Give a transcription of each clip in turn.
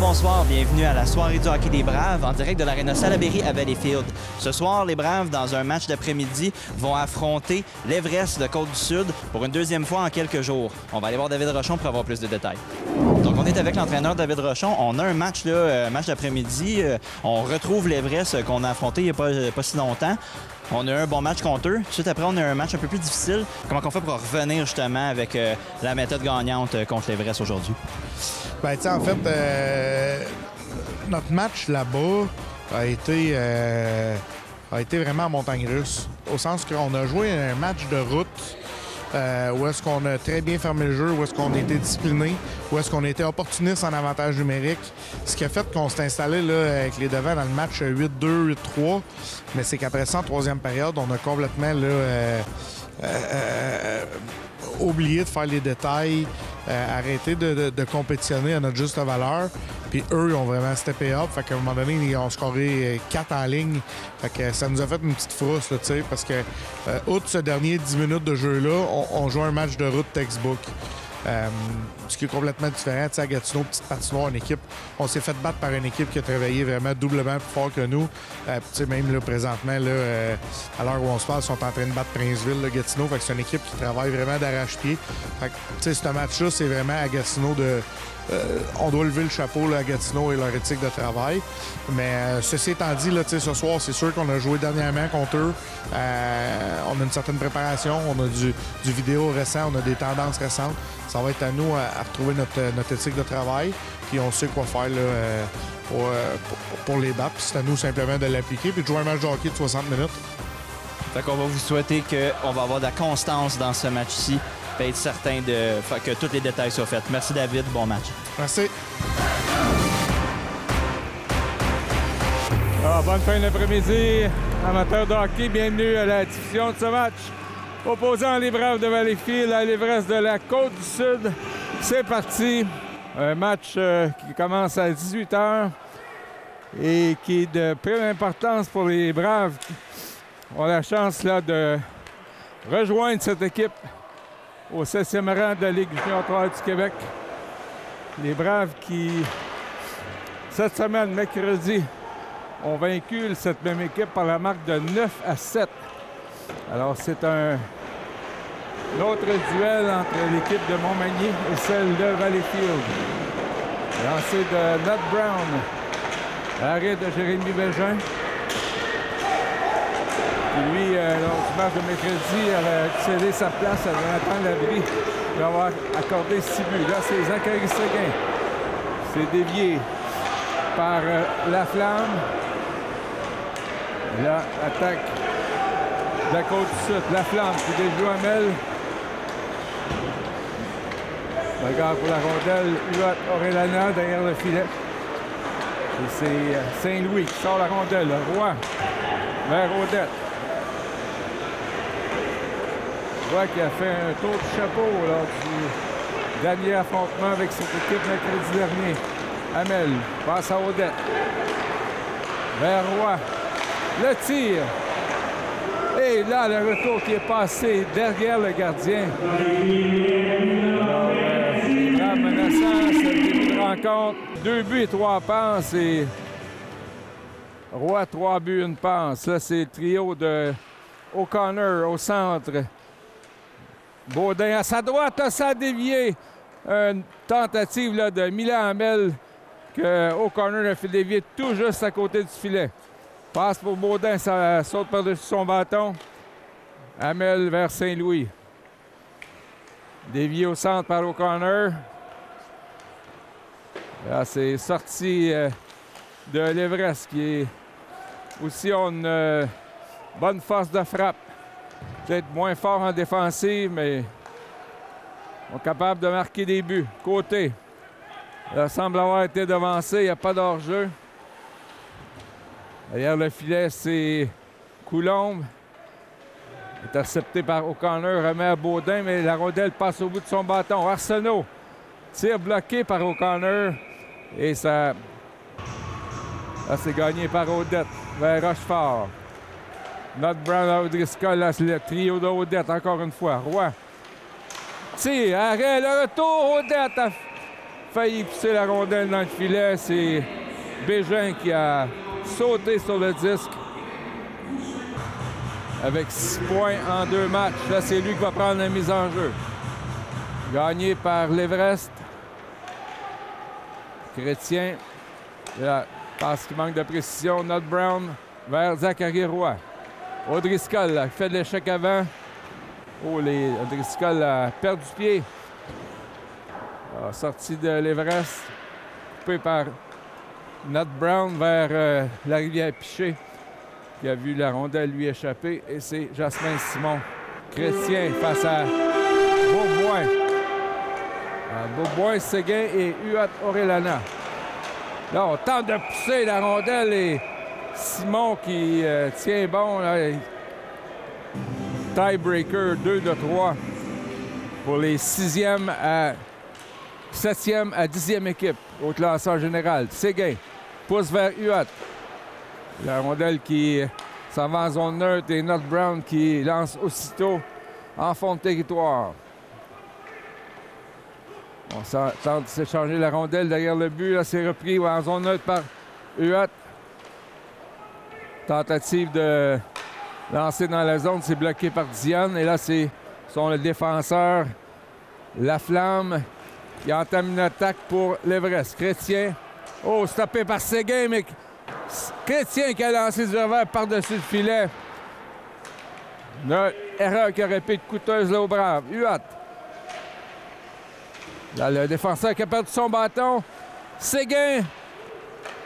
bonsoir, bienvenue à la soirée du hockey des Braves en direct de l'Aréna Salaberry à Valleyfield. Ce soir, les Braves, dans un match d'après-midi, vont affronter l'Everest de Côte-du-Sud pour une deuxième fois en quelques jours. On va aller voir David Rochon pour avoir plus de détails. Donc, on est avec l'entraîneur David Rochon. On a un match, match d'après-midi. On retrouve l'Everest qu'on a affronté il n'y a pas si longtemps. On a eu un bon match contre eux. Ensuite, après, on a eu un match un peu plus difficile. Comment on fait pour revenir justement avec la méthode gagnante contre l'Everest aujourd'hui? Bien, tu sais, en fait, notre match là-bas a été vraiment en montagne russe. Au sens qu'on a joué un match de route où est-ce qu'on a très bien fermé le jeu, où est-ce qu'on a été discipliné, où est-ce qu'on a été opportuniste en avantage numérique. Ce qui a fait qu'on s'est installé là, avec les devants dans le match 8-2, 8-3. Mais c'est qu'après ça, en troisième période, on a complètement oublié de faire les détails, arrêter de compétitionner à notre juste valeur. Puis eux, ils ont vraiment steppé up. Fait qu'à un moment donné, ils ont scoré 4 en ligne. Fait que ça nous a fait une petite frousse, tu sais, parce que, outre ce dernier 10 minutes de jeu-là, on joue un match de route textbook. Ce qui est complètement différent. Tu sais, à Gatineau, petite patinoire, une équipe, on s'est fait battre par une équipe qui a travaillé vraiment doublement plus fort que nous. Tu sais, même là, présentement, là, à l'heure où on se parle, ils sont en train de battre Princeville, là, Gatineau. Fait que c'est une équipe qui travaille vraiment d'arrache-pied. Fait que, tu sais, ce match-là, c'est vraiment à Gatineau de... on doit lever le chapeau là, à Gatineau et leur éthique de travail. Mais ceci étant dit, là, ce soir, c'est sûr qu'on a joué dernièrement contre eux. On a une certaine préparation, on a du vidéo récent, on a des tendances récentes. Ça va être à nous à retrouver notre éthique de travail. Puis on sait quoi faire là, pour les battre. Puis c'est à nous simplement de l'appliquer puis de jouer un match de hockey de 60 minutes. Fait qu'on va vous souhaiter qu'on va avoir de la constance dans ce match-ci. Puis être certain que tous les détails soient faits. Merci David, bon match. Merci. Bonne fin d'après-midi, amateurs de hockey. Bienvenue à la diffusion de ce match. Opposant les Braves de Valleyfield à l'Everest de la Côte-du-Sud. C'est parti. Un match qui commence à 18h et qui est de prime importance pour les Braves qui ont la chance là, de rejoindre cette équipe au 7e rang de la Ligue junior 3 du Québec. Les Braves qui, cette semaine, mercredi, ont vaincu cette même équipe par la marque de 9-7. Alors, c'est un autre duel entre l'équipe de Montmagny et celle de Valleyfield. Lancé de Nat Brown. Arrêt de Jérémy Bégin. Lui, lors du match de mercredi, avait cédé sa place à Jonathan Labrie pour avoir accordé 6 buts. Là, c'est Zachary Séguin. C'est dévié par Laflamme. Là, attaque de la Côte-du-Sud. Laflamme qui déjoue Hamel. Regarde pour la rondelle. Huot Orellana derrière le filet. Et c'est Saint-Louis qui sort la rondelle. Roy vers Odette. Roy qui a fait un tour de chapeau lors du dernier affrontement avec cette équipe mercredi dernier. Hamel passe à Odette. Vers Roy. Le tir. Et là, le retour qui est passé derrière le gardien. Alors, les Braves menaçants, c'est le début de rencontre. 2 buts et 3 passes. Et Roy, 3 buts, 1 passe. Là, c'est le trio de O'Connor au centre. Baudin à sa droite, ça a dévié. Une tentative là, de Milan Hamel que O'Connor a fait dévier tout juste à côté du filet. Passe pour Baudin, ça saute par-dessus son bâton. Hamel vers Saint-Louis. Dévié au centre par O'Connor. Là, c'est sorti de l'Everest qui est aussi une bonne force de frappe. Peut-être moins fort en défensive, mais sont capables de marquer des buts. Côté. Ça semble avoir été devancé. Il n'y a pas d'hors-jeu. Derrière le filet, c'est Coulombe. Intercepté par O'Connor. Remet à Baudin, mais la rondelle passe au bout de son bâton. Arsenault. Tir bloqué par O'Connor. Et ça... Là, c'est gagné par Odette vers Rochefort. Nat Brown à O'Driscoll, là, c'est le trio d'Odette, encore une fois. Roy. Tire, arrêt, le retour, Odette a failli pousser la rondelle dans le filet. C'est Bégin qui a sauté sur le disque avec 6 points en 2 matchs. Là, c'est lui qui va prendre la mise en jeu. Gagné par l'Everest. Chrétien. La passe qui manque de précision. Not Brown vers Zachary Roy. O'Driscoll qui fait de l'échec avant. Oh, O'Driscoll a perdu pied. Sorti de l'Everest. Coupé par Not Brown vers la rivière Piché, qui a vu la rondelle lui échapper. Et c'est Jasmin Simon. Chrétien face à Beaubois. Beaubois, Séguin et Huot Orellana. Là, on tente de pousser la rondelle et Simon qui tient bon. Tiebreaker 2 de 3 pour les 6e à 7e à 10e équipe au classeur général. Séguin pousse vers Huot. La rondelle qui s'en va en zone neutre et Not Brown qui lance aussitôt en fond de territoire. On tente de s'échanger la rondelle derrière le but. Là, c'est repris en zone neutre par Huot. Tentative de lancer dans la zone, c'est bloqué par Diane. Et là, c'est le défenseur Laflamme qui entame une attaque pour l'Everest. Chrétien. Oh, stoppé par Séguin, mais Chrétien qui a lancé du revers par-dessus le filet. Une erreur qui aurait pu être coûteuse là au Brave. Huot. Là, le défenseur qui a perdu son bâton. Séguin.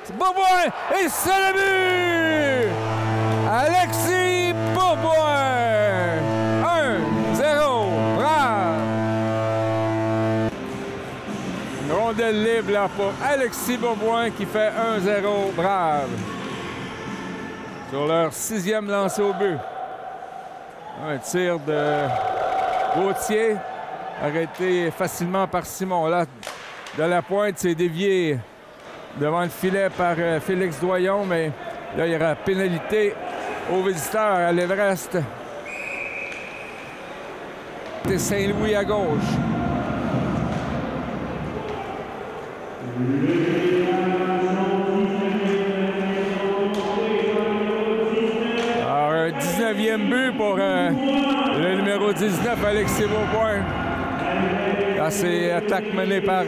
C'est Beaubois. Et c'est le but! Alexis Beaubois. 1-0. Brave. Une rondelle libre là pour Alexis Beaubois qui fait 1-0. Brave. Sur leur 6e lancé au but. Un tir de Gauthier. Arrêté facilement par Simon. Là, de la pointe, c'est dévié devant le filet par Félix Doyon, mais là, il y aura pénalité aux visiteurs à l'Everest. C'est Saint-Louis à gauche. Alors, un 19e but pour le numéro 19, Alexis Beaubois. Là, c'est attaque menée par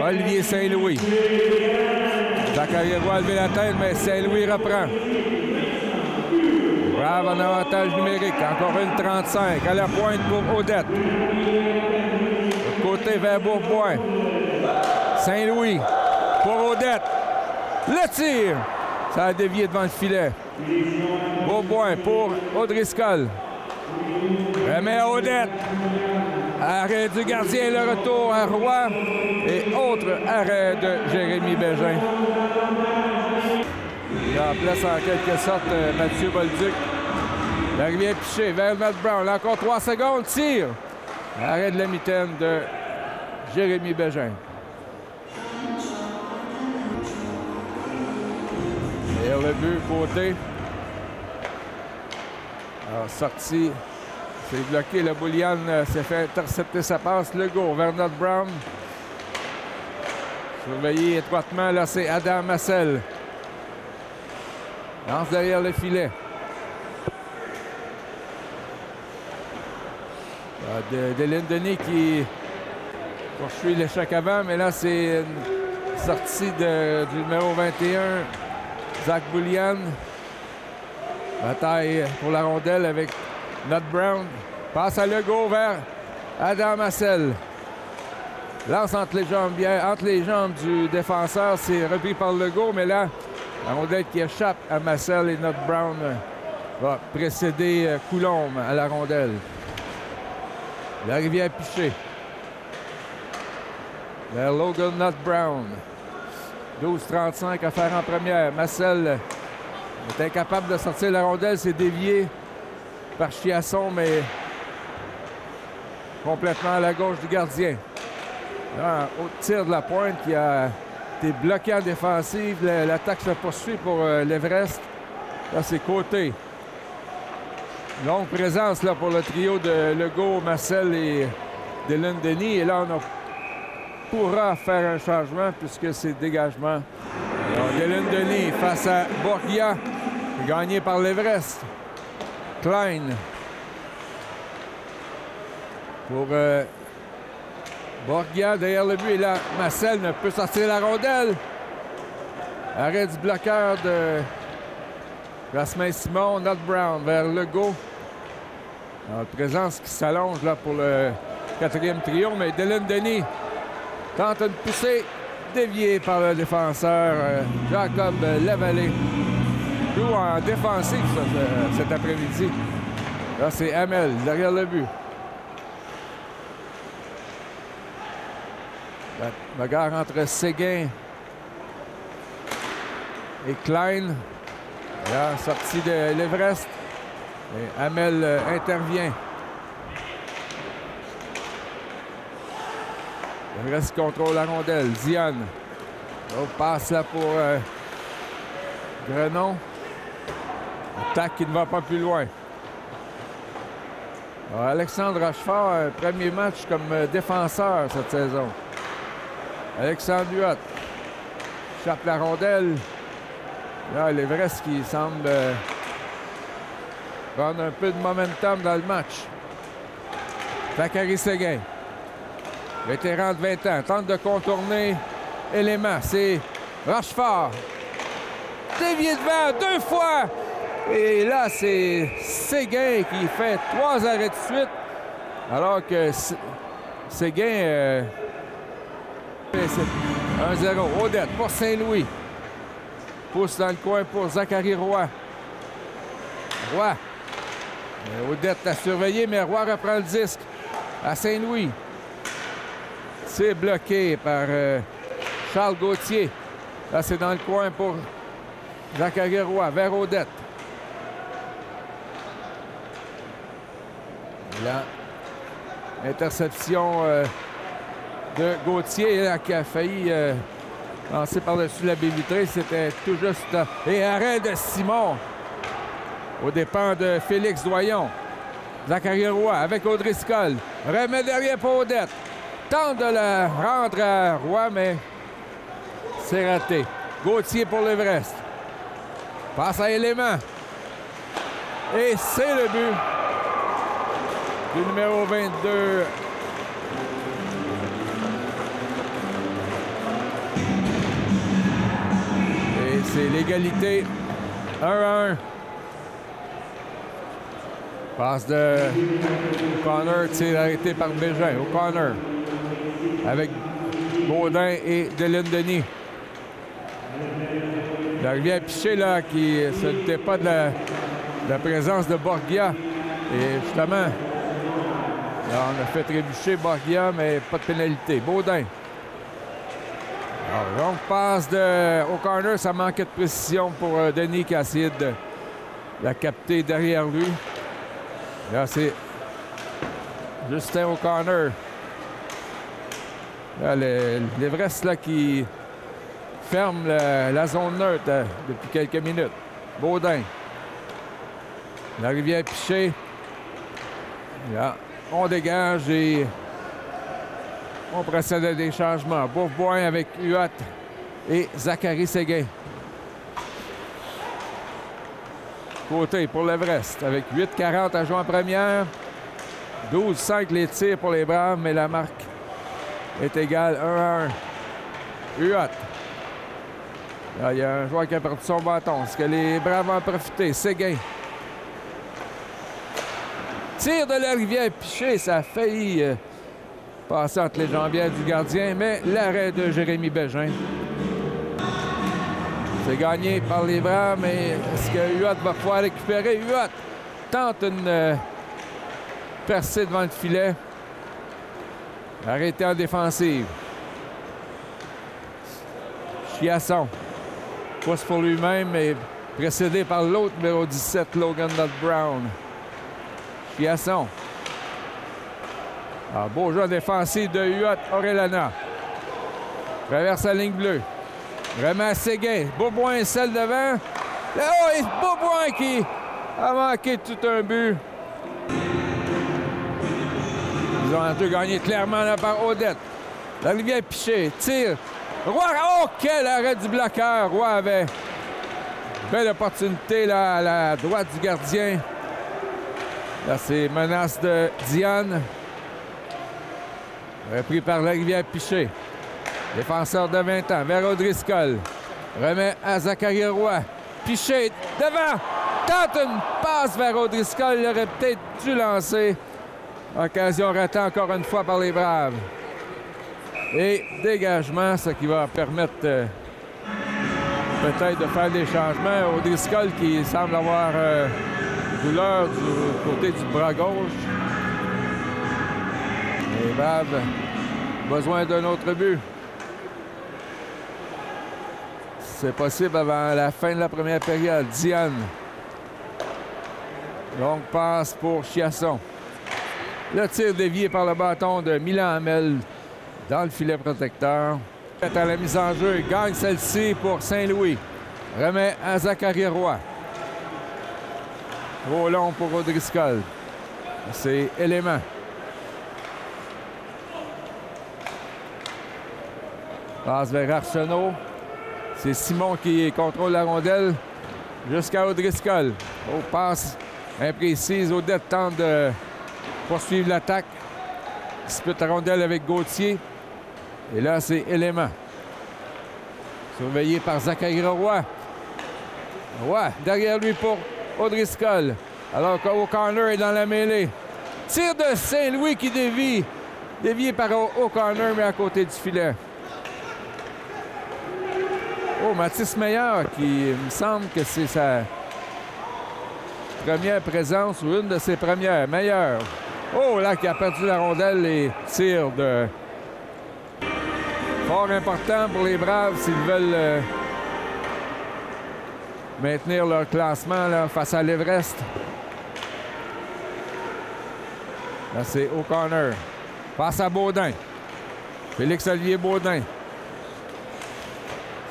Olivier Saint-Louis. Zachary Roy a levé la tête, mais Saint-Louis reprend. Brave en avantage numérique. Encore une 35 à la pointe pour Odette. De côté vers Beaubois. Saint-Louis pour Odette. Le tir! Ça a dévié devant le filet. Beaubois pour O'Driscoll. Remet à Odette. Arrêt du gardien, le retour à Roy. Et autre arrêt de Jérémy Bégin. Il remplace en quelque sorte Mathieu Bolduc. La rivière Piché vers Not Brown. Là, encore 3 secondes. Tire. Arrêt de la mitaine de Jérémy Bégin. Et le but côté. Alors, sorti. C'est bloqué. Le Boulian s'est fait intercepter sa passe. Legault vers Not Brown. Surveillé étroitement. Là, c'est Adam Massel. Lance derrière le filet. Deline Denis qui poursuit l'échec avant, mais là, c'est une sortie du numéro 21, Zach Boulian. Bataille pour la rondelle avec Not Brown. Passe à Legault vers Adam Massel. Lance entre les jambes du défenseur. C'est repris par Legault, mais là, la rondelle qui échappe à Massel et Not Brown va précéder Coulombe à la rondelle. La rivière Piché. Vers Logan Not Brown. 12-35 à faire en première. Massel est incapable de sortir la rondelle. C'est dévié par Chiasson, mais complètement à la gauche du gardien. Là, au tir de la pointe qui a été bloqué en défensive. L'attaque se poursuit pour l'Everest. Là, c'est côté. Longue présence là, pour le trio de Legault, Marcel et Dylan Denis. Et là, on a pourra faire un changement puisque c'est dégagement. Alors, Dylan Denis face à Borgia, gagné par l'Everest. Klein pour Borgia derrière le but. Et là, Marcel ne peut sortir la rondelle. Arrêt du bloqueur de Rasmus-Simon, Not Brown vers Legault. Alors, présence qui s'allonge là pour le 4e trio, mais Dylan Denis tente une poussée déviée par le défenseur Jacob Lavallée. Joue en défensif cet après-midi. Là, c'est Hamel derrière le but. La bagarre entre Séguin et Klein. Là, sortie de l'Everest. Et Hamel intervient. L'Everest contrôle la rondelle. Zian. On passe là pour Grenon. Attaque qui ne va pas plus loin. Alors, Alexandre Rochefort, premier match comme défenseur cette saison. Alexandre Huot chape la rondelle. Là, l'Everest qui semble prendre un peu de momentum dans le match. Zachary Séguin, vétéran de 20 ans, tente de contourner Élément. C'est Rochefort. Dévié devant 2 fois. Et là, c'est Séguin qui fait 3 arrêts de suite. Alors que Séguin... 1-0. Odette pour Saint-Louis. Pousse dans le coin pour Zachary Roy. Roy. Odette a surveillé, mais Roy reprend le disque à Saint-Louis. C'est bloqué par Charles Gauthier. Là, c'est dans le coin pour Zachary Roy vers Odette. Là, interception de Gauthier là, qui a failli lancer par-dessus la baie vitrée. C'était tout juste... Et arrêt de Simon aux dépens de Félix Doyon. Zachary Roy avec Audrey Scoll. Remet derrière pour Odette. Tente de la rendre à Roy, mais c'est raté. Gauthier pour l'Everest. Passe à Élément. Et c'est le but du numéro 22. Et c'est l'égalité 1-1. Passe de O'Connor, tir arrêté par Bégin. O'Connor avec Baudin et Dylan Denis. La rivière Piché, là, qui ne se doutait pas de la présence de Borgia. Et justement, là, on a fait trébucher Borgia, mais pas de pénalité. Baudin. Alors, donc, passe de O'Connor, ça manquait de précision pour Denis qui a essayé de la capter derrière lui. Là, c'est Justin O'Connor. Là, l'Everest là, qui ferme la zone neutre depuis quelques minutes. Baudin. La rivière Piché. Là, on dégage et on procède à des changements. Bourboin avec Huot et Zachary Séguin. Côté pour l'Everest avec 8-40 à jouer en première. 12-5 les tirs pour les Braves, mais la marque est égale 1-1. Huot. Là, il y a un joueur qui a perdu son bâton. Est-ce que les Braves vont en profiter? Séguin. Tir de la rivière Piché, ça a failli passer entre les jambières du gardien, mais l'arrêt de Jérémy Bégin. C'est gagné par les Braves, mais est-ce que Huot va pouvoir récupérer? Huot tente une percée devant le filet. Arrêté en défensive. Chiasson pousse pour lui-même, mais précédé par l'autre numéro 17, Logan Not Brown. Chiasson. Alors, beau jeu défensif de Huot Orellana. Traverse la ligne bleue. Remet à Séguin. Bourboin celle devant. Là, oh, Bourboin qui a manqué tout un but. Ils ont un peu gagné clairement là par Odette. La rivière Piché, tire. Roy, oh, quel arrêt du bloqueur. Roy avait belle opportunité là, à la droite du gardien. Là, c'est menace de Diane. Repris par la rivière Piché. Défenseur de 20 ans, vers O'Driscoll. Remet à Zachary Roy. Piché devant. Tente une passe vers O'Driscoll. Il aurait peut-être dû lancer. Occasion ratée encore une fois par les Braves. Et dégagement, ce qui va permettre peut-être de faire des changements. O'Driscoll qui semble avoir douleur du côté du bras gauche. Les Braves, besoin d'un autre but. C'est possible avant la fin de la première période. Diane. Longue passe pour Chiasson. Le tir dévié par le bâton de Milan Hamel dans le filet protecteur. À la mise en jeu, il gagne celle-ci pour Saint-Louis. Remet à Zachary Roy. Trop long pour O'Driscoll. C'est Élément. Passe vers Arsenault. C'est Simon qui contrôle la rondelle jusqu'à O'Driscoll. Oh, passe imprécise. Odette tente de poursuivre l'attaque. Dispute la rondelle avec Gauthier. Et là, c'est Élément. Surveillé par Zachary Roy. Roy, derrière lui pour O'Driscoll. Alors qu'O'Connor est dans la mêlée. Tir de Saint-Louis qui dévie. Dévié par O'Connor, mais à côté du filet. Oh, Mathis Meilleur, qui me semble que c'est sa première présence ou une de ses premières. Meilleur. Oh, là, qui a perdu la rondelle et tire de... Fort important pour les Braves s'ils veulent maintenir leur classement là, face à l'Everest. Là, c'est O'Connor. Passe à Baudin. Félix-Olivier Baudin.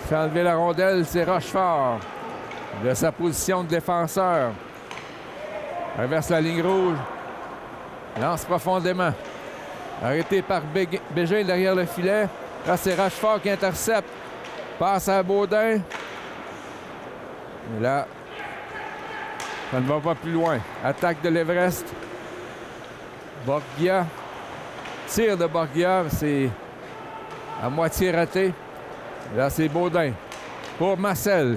Fait enlever la rondelle, c'est Rochefort. De sa position de défenseur. Traverse la ligne rouge. Lance profondément. Arrêté par Bégin derrière le filet. Là, c'est Rochefort qui intercepte. Passe à Baudin. Et là, ça ne va pas plus loin. Attaque de l'Everest. Borgia. Tir de Borgia, c'est à moitié raté. Là, c'est Baudin pour Marcel.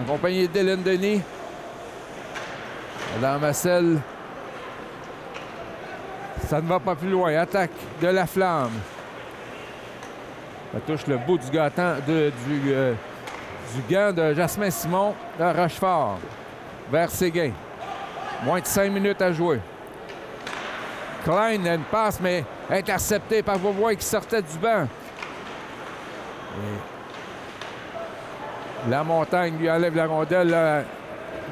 Accompagné d'Hélène Denis. Dans Marcel. Ça ne va pas plus loin. Attaque de la Flamme. Ça touche le bout du gant de Jasmin Simon de Rochefort. Vers Séguin. Moins de 5 minutes à jouer. Klein a une passe, mais interceptée par Beaubois qui sortait du banc. Et la Montagne lui enlève la rondelle. Là,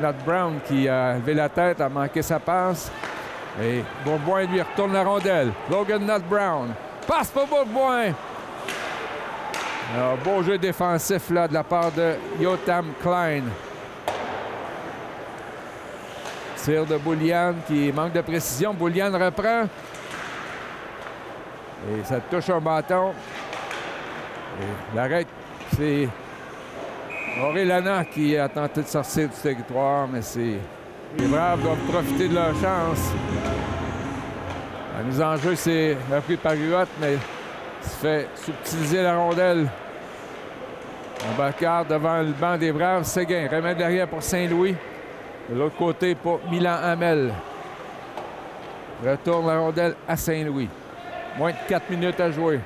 Nat Brown qui a levé la tête, a manqué sa passe. Et Bourboin lui retourne la rondelle. Logan Nat Brown. Passe pour Bourboin. Un beau jeu défensif là, de la part de Yotam Klein. Tir de Boulian qui manque de précision. Boulian reprend. Et ça touche un bâton. L'arrêt, c'est Aurélien Lana qui a tenté de sortir du territoire, mais c'est... Les Braves doivent profiter de leur chance. La mise en jeu, c'est repris par Huot, mais il se fait subtiliser la rondelle. On bacarde devant le banc des Braves. Séguin remet derrière pour Saint-Louis. De l'autre côté pour Milan Hamel. Retourne la rondelle à Saint-Louis. Moins de 4 minutes à jouer.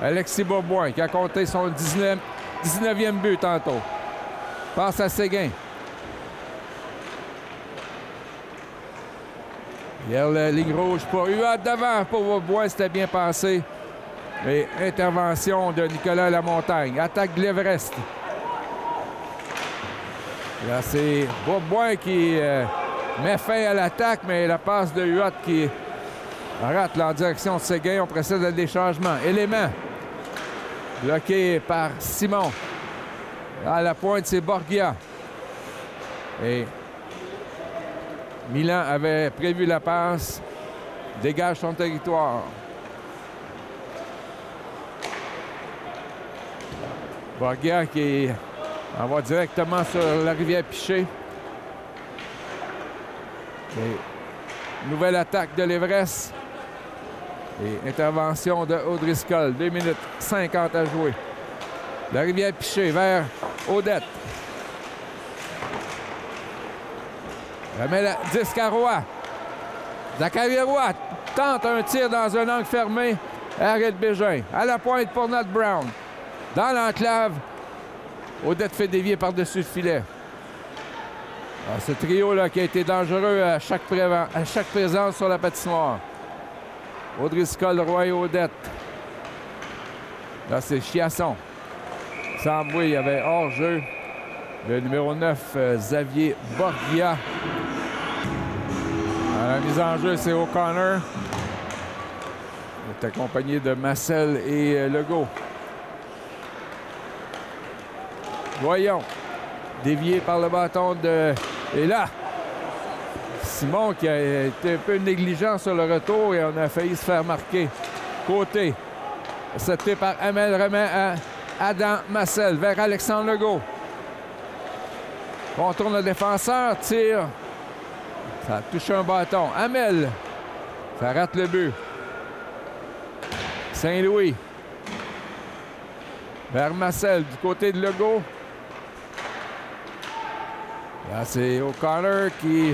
Alexis Bourboin qui a compté son 19e but tantôt. Passe à Séguin. Il y a la ligne rouge pour Huot devant. Pour Bourboin, c'était bien passé. Et intervention de Nicolas Lamontagne. Attaque de l'Everest. Là, c'est Bourboin qui met fin à l'attaque, mais la passe de Huot qui rate en direction de Séguin. On procède à des changements. Élément. Bloqué par Simon. À la pointe, c'est Borgia. Et Milan avait prévu la passe. dégage son territoire. Borgia qui envoie directement sur la rivière Piché. Et nouvelle attaque de l'Everest. Et intervention de O'Driscoll. 2 minutes 50 à jouer. La rivière Piché vers Odette. Remet la disque à Roy. Zachary Roy tente un tir dans un angle fermé. Arrête Bégin. À la pointe pour Nat Brown. Dans l'enclave. Odette fait dévier par-dessus le filet. Alors, ce trio-là qui a été dangereux à chaque présence sur la patinoire. O'Driscoll, Roy et Odette. Là, c'est Chiasson. Samboué, il y avait hors-jeu. Le numéro 9, Xavier Borgia. À la mise en jeu, c'est O'Connor. Il est accompagné de Massel et Legault. Voyons. Dévié par le bâton de... Et là, Simon qui a été un peu négligent sur le retour et on a failli se faire marquer. Côté. Accepté par Hamel, remet à Adam Massel vers Alexandre Legault. Contourne le défenseur, tire. Ça a touché un bâton. Hamel. Ça rate le but. Saint-Louis. Vers Massel du côté de Legault. Là, c'est O'Connor qui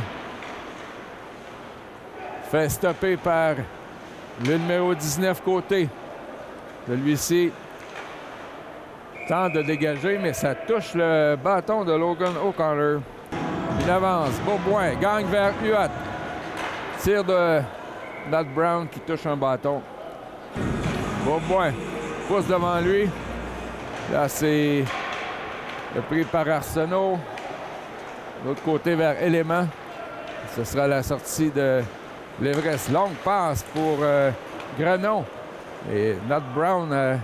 fait stopper par le numéro 19 côté. Celui-ci tente de dégager, mais ça touche le bâton de Logan O'Connor. Il avance. Beaubois gagne vers Huot. Tir de Nat Brown qui touche un bâton. Beaubois pousse devant lui. Là, c'est le pris par Arsenault. L'autre côté vers Élément. Ce sera la sortie de l'Everest. Longue passe pour Grenon. Et Nat Brown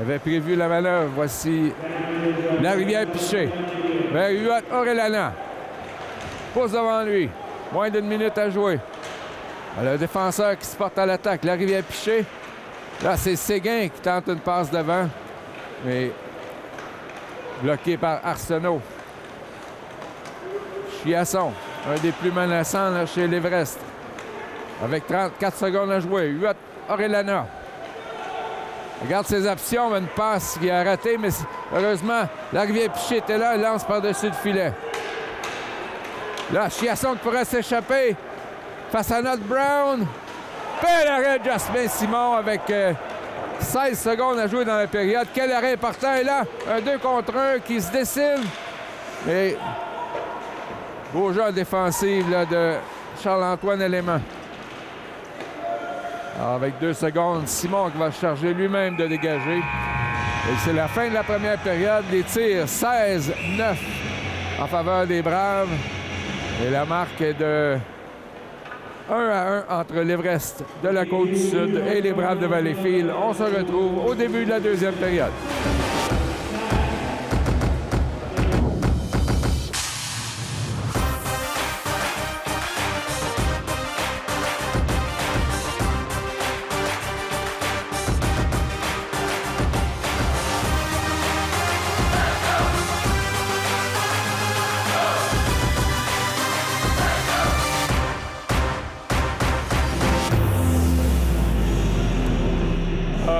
avait prévu la manœuvre. Voici la rivière Piché. Vers Huot Orellana. Pousse devant lui. Moins d'une minute à jouer. Le défenseur qui se porte à l'attaque. La rivière Piché. Là, c'est Séguin qui tente une passe devant. Mais bloqué par Arsenault. Chiasson, un des plus menaçants là, chez l'Everest. Avec 34 secondes à jouer. Huot Orellana. Regarde ses options. Une passe qui a raté, mais heureusement, la rivière Piché était là. Elle lance par-dessus le filet. Là, Chiasson qui pourrait s'échapper face à Nat Brown. Bel arrêt de Jasmin Simon avec 16 secondes à jouer dans la période. Quel arrêt important. Et là, un 2 contre 1 qui se dessine. Et beau jeu défensif là, de Charles-Antoine Élément. Alors, avec 2 secondes, Simon qui va charger lui-même de dégager. Et c'est la fin de la première période. Les tirs 16-9 en faveur des Braves. Et la marque est de 1-1 entre l'Everest de la Côte-du-Sud et les Braves de Valleyfield. On se retrouve au début de la deuxième période.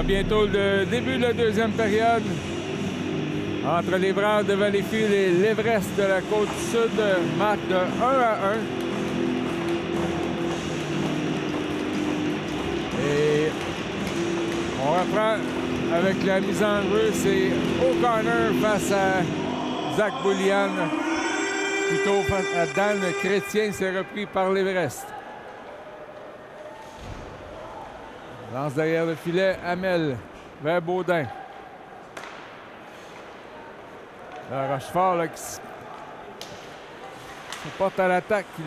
Bientôt le début de la deuxième période entre les Braves de Valleyfield et l'Everest de la Côte-du-Sud. Marque de 1-1. Et on reprend avec la mise en jeu. C'est O'Connor face à Zach Boulian. Plutôt face à Dan Chrétien. C'est repris par l'Everest. Lance derrière le filet, Hamel vers Baudin. Là, Rochefort là, qui se porte à l'attaque. Il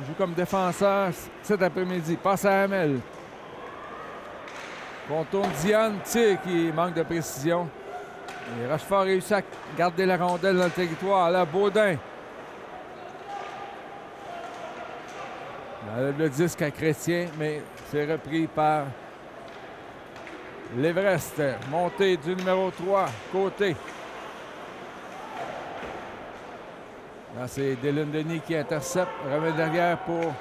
joue comme défenseur cet après-midi. Passe à Hamel. Contourne Diane, tir qui manque de précision. Et Rochefort réussit à garder la rondelle dans le territoire. Là, Baudin. Il enlève le disque à Chrétien, mais c'est repris par l'Everest. Montée du numéro 3, côté. Là, c'est Dylan Denis qui intercepte. Remet derrière pour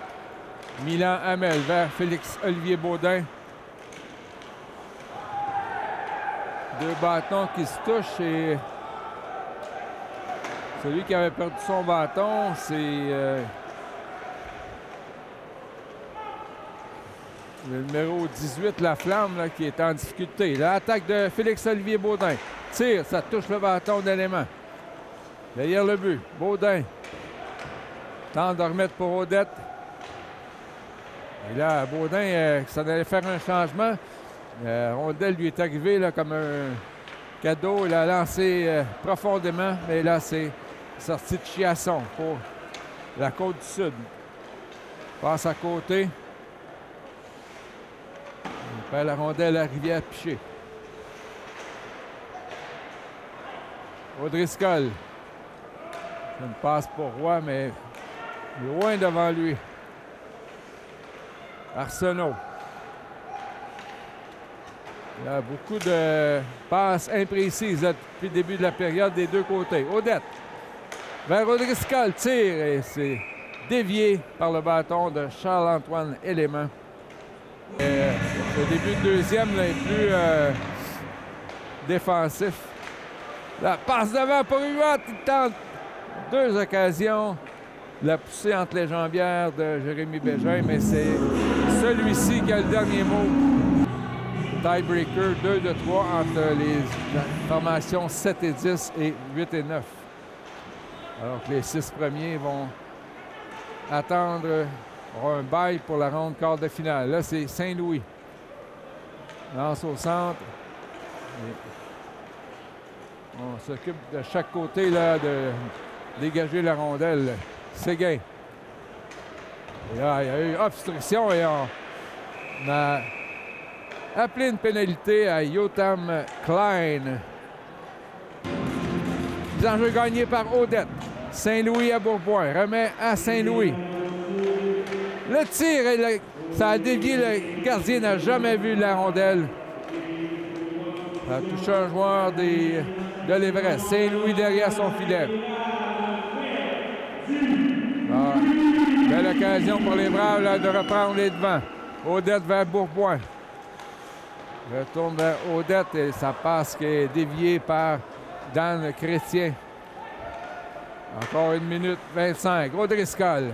Milan Hamel vers Félix-Olivier Baudin. Deux bâtons qui se touchent et celui qui avait perdu son bâton, c'est le numéro 18, La Flamme, là, qui est en difficulté. L'attaque de Félix-Olivier Baudin. Tire, ça touche le bâton d'élément. Derrière le but, Baudin tente de remettre pour Odette. Et là, Baudin, ça allait faire un changement. Rondelle lui est arrivé là, comme un cadeau. Il a lancé profondément, mais là, c'est sorti de Chiasson pour la Côte-du-Sud. Passe à côté. Il perd la rondelle à Rivière-Piché. O'Driscoll. Une passe pour Roy, mais loin devant lui. Arsenault. Il y a beaucoup de passes imprécises là, depuis le début de la période des deux côtés. Odette vers O'Driscoll, tire et c'est dévié par le bâton de Charles-Antoine Élément. Le début de deuxième là, est plus défensif. La passe devant pour Huot, il tente deux occasions. La poussée entre les jambières de Jérémy Bégin, mais c'est celui-ci qui a le dernier mot. Tiebreaker 2 de 3 entre les formations 7 et 10 et 8 et 9. Alors que les 6 premiers vont attendre, auront un bail pour la ronde quart de finale. Là, c'est Saint-Louis. Lance au centre. Et on s'occupe de chaque côté là, de dégager la rondelle. Séguin. Et là, il y a eu obstruction et on a appelé une pénalité à Yotam Klein. Les enjeux gagnés par Odette. Saint-Louis à Bourboin. Remet à Saint-Louis. Le tir, ça a dévié. Le gardien n'a jamais vu la rondelle. Ça a touché un joueur de l'Everest. Saint-Louis derrière son filet. Ah, belle occasion pour les Braves là, de reprendre les devants. Odette vers Bourboin. Retourne vers Odette et ça passe qui est déviée par Dan Chrétien. Encore 1 minute 25. O'Driscoll.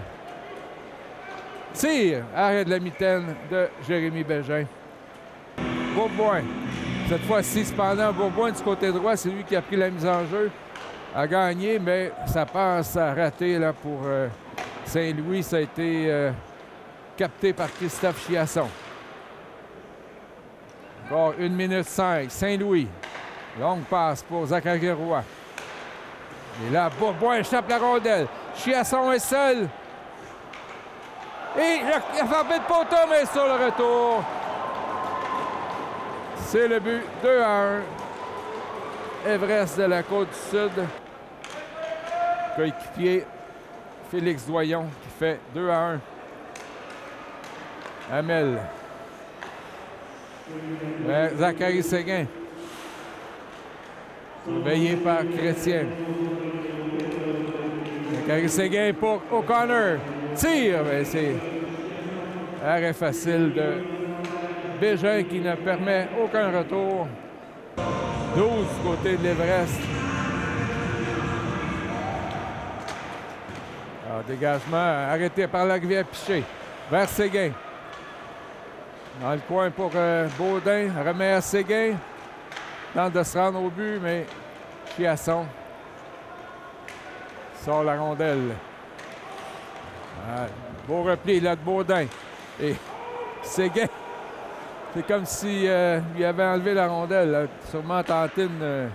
Tire. Arrêt de la mitaine de Jérémy Bégin. Bourboin. Cette fois-ci, cependant, Bourboin du côté droit, c'est lui qui a pris la mise en jeu. A gagné, mais ça passe à rater là, pour Saint-Louis. Ça a été capté par Christophe Chiasson. Encore 1 minute 5. Saint-Louis. Longue passe pour Zachary Roy. Et là, Bourboin échappe la rondelle. Chiasson est seul. Et il a frappé de poteau, mais sur le retour. C'est le but 2-1. Everest de la Côte-du-Sud. Coéquipier Félix Doyon qui fait 2-1. Hamel. Zachary Séguin. Veillé par Chrétien. Zachary Séguin pour O'Connor. Tire, mais c'est arrêt facile de Bégin qui ne permet aucun retour. 12 du côté de l'Everest. Dégagement arrêté par la Rivière-Piché. Vers Séguin. Dans le coin pour Baudin. Remet à Séguin. Tente de se rendre au but, mais Chiasson sort la rondelle. Beau repli là de Baudin. Et Séguin. C'est comme si lui avait enlevé la rondelle. Là. Sûrement tenté une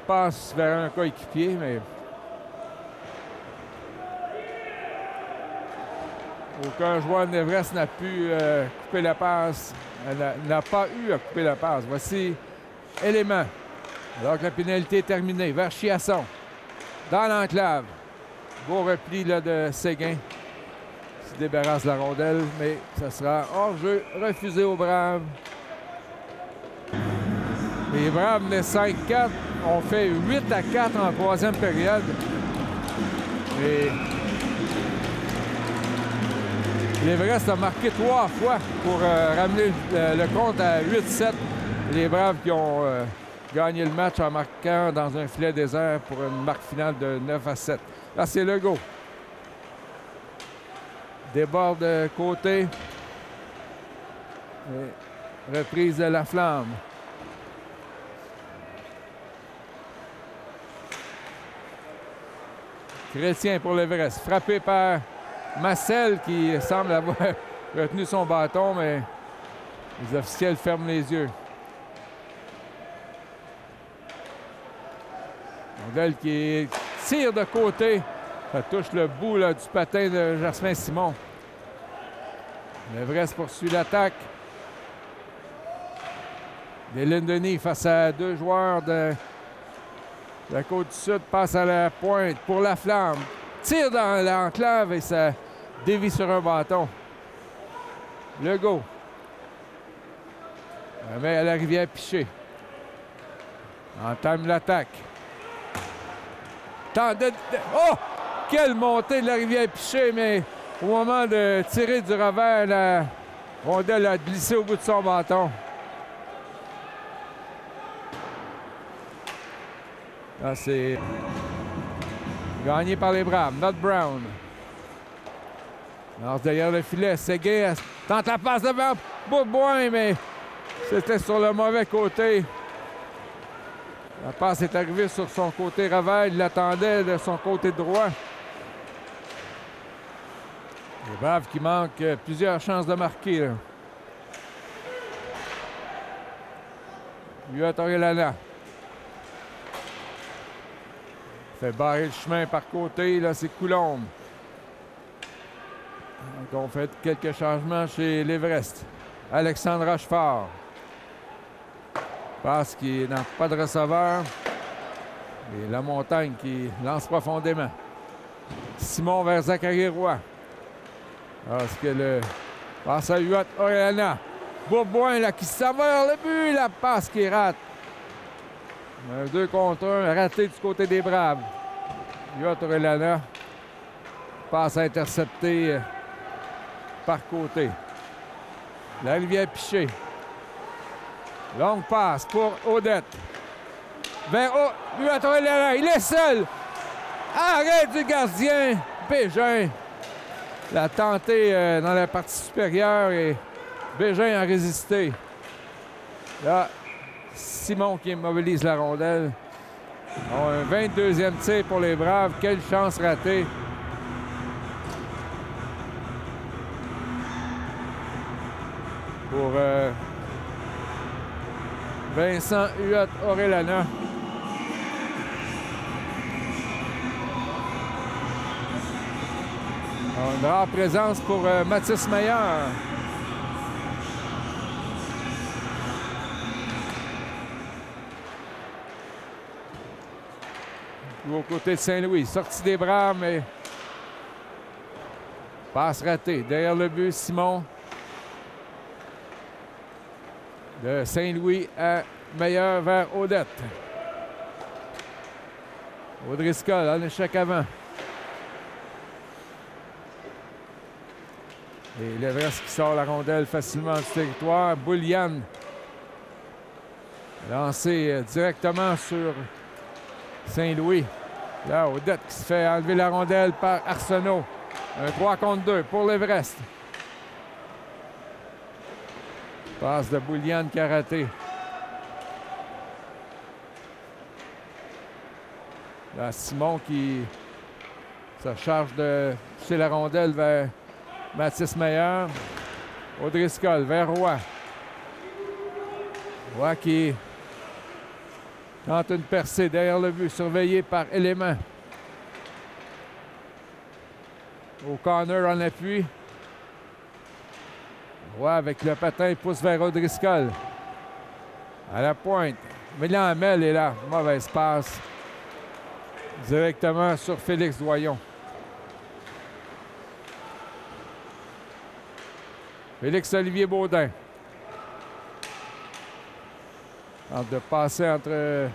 passe vers un coéquipier, mais aucun joueur de l'Everest n'a pu couper la passe. N'a pas eu à couper la passe. Voici Élément. Alors que la pénalité est terminée. Vers Chiasson. Dans l'enclave. Beau repli là, de Séguin. se débarrasse de la rondelle, mais ça sera hors-jeu refusé aux Braves. Les Braves menaient 5-4. On fait 8-4 en troisième période. Et l'Everest a marqué 3 fois pour ramener le compte à 8-7. Les Braves qui ont gagné le match en marquant dans un filet désert pour une marque finale de 9-7. Là, c'est Legault. Déborde de côté. Et reprise de Laflamme. Chrétien pour l'Everest. Frappé par Massel qui semble avoir retenu son bâton, mais les officiels ferment les yeux. Rondelle qui tire de côté. Ça touche le bout là, du patin de Jasmin Simon. L'Everest poursuit l'attaque. Déline Denis face à 2 joueurs de la Côte-du-Sud, passe à la pointe pour Laflamme. Tire dans l'enclave et ça dévie sur un bâton. Legault. Remet à la rivière Piché. Entame l'attaque. Oh! Quelle montée de la rivière Piché, mais au moment de tirer du revers, la rondelle a glissé au bout de son bâton. Là, c'est gagné par les Braves. Not Brown. Alors, derrière le filet, Séguin tente la passe devant Bourboin, mais c'était sur le mauvais côté. La passe est arrivée sur son côté revers. Il l'attendait de son côté droit. Les Braves qui manquent plusieurs chances de marquer. Huot-Orellana. Fait barrer le chemin par côté. Là, c'est Coulombe. Donc, on fait quelques changements chez l'Everest. Alexandre Rochefort. Passe qui n'a pas de receveur. Et la Montagne qui lance profondément. Simon vers Zachary Roy. Parce que le passe à Huot-Orellana. Bourboin là, qui s'en va vers le but. La passe qui rate. Un 2 contre 1 raté du côté des Braves. Huot-Orellana. Passe interceptée par côté. La rivière Piché. Longue passe pour Audette. Vers Huot-Orellana. Il est seul. Arrête du gardien. Bégin l'a tenté dans la partie supérieure et Bégin a résisté. Là, Simon qui immobilise la rondelle. Un 22e tir pour les Braves. Quelle chance ratée. Pour Vincent Huot-Orellana. Une rare présence pour Mathis Meilleur. Au côté de Saint-Louis. Sortie des Braves, mais passe ratée. Derrière le but, Simon. De Saint-Louis à Meilleur vers Audette. O'Driscoll en échec avant. Et l'Everest qui sort la rondelle facilement du territoire. Bouliane lancé directement sur Saint-Louis. Là, Audette qui se fait enlever la rondelle par Arsenault. Un 3 contre 2 pour l'Everest. Passe de Bouliane qui a raté. Là, Simon qui se charge de pousser la rondelle vers Mathis Meilleur. O'Driscoll vers Roy. Roy qui tente une percée derrière le but, surveillé par Élément. Au corner en appui. Roy avec le patin pousse vers O'Driscoll. À la pointe. Mélan-Hamel est là. Mauvaise passe. Directement sur Félix Doyon. Félix-Olivier Baudin. Tente de passer entre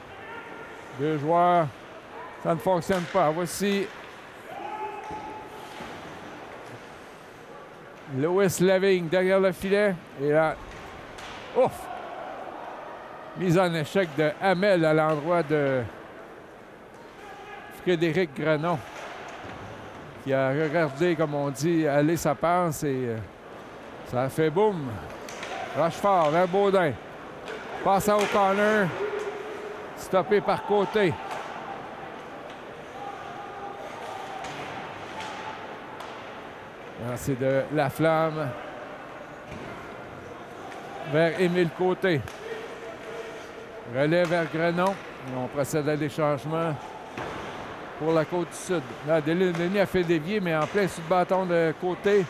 deux joueurs. Ça ne fonctionne pas. Voici Louis Lavigne derrière le filet. Et là, ouf! Mise en échec de Hamel à l'endroit de Frédéric Grenon, qui a regardé, comme on dit, aller sa passe et ça a fait boum. Rochefort vers Baudin. Passe au corner. Stoppé par Côté. C'est de Laflamme vers Émile Côté. Relais vers Grenon. Et on procède à l'échangement pour la Côte-du-Sud. Là, Denis a fait dévier, mais en plein sous le bâton de Côté.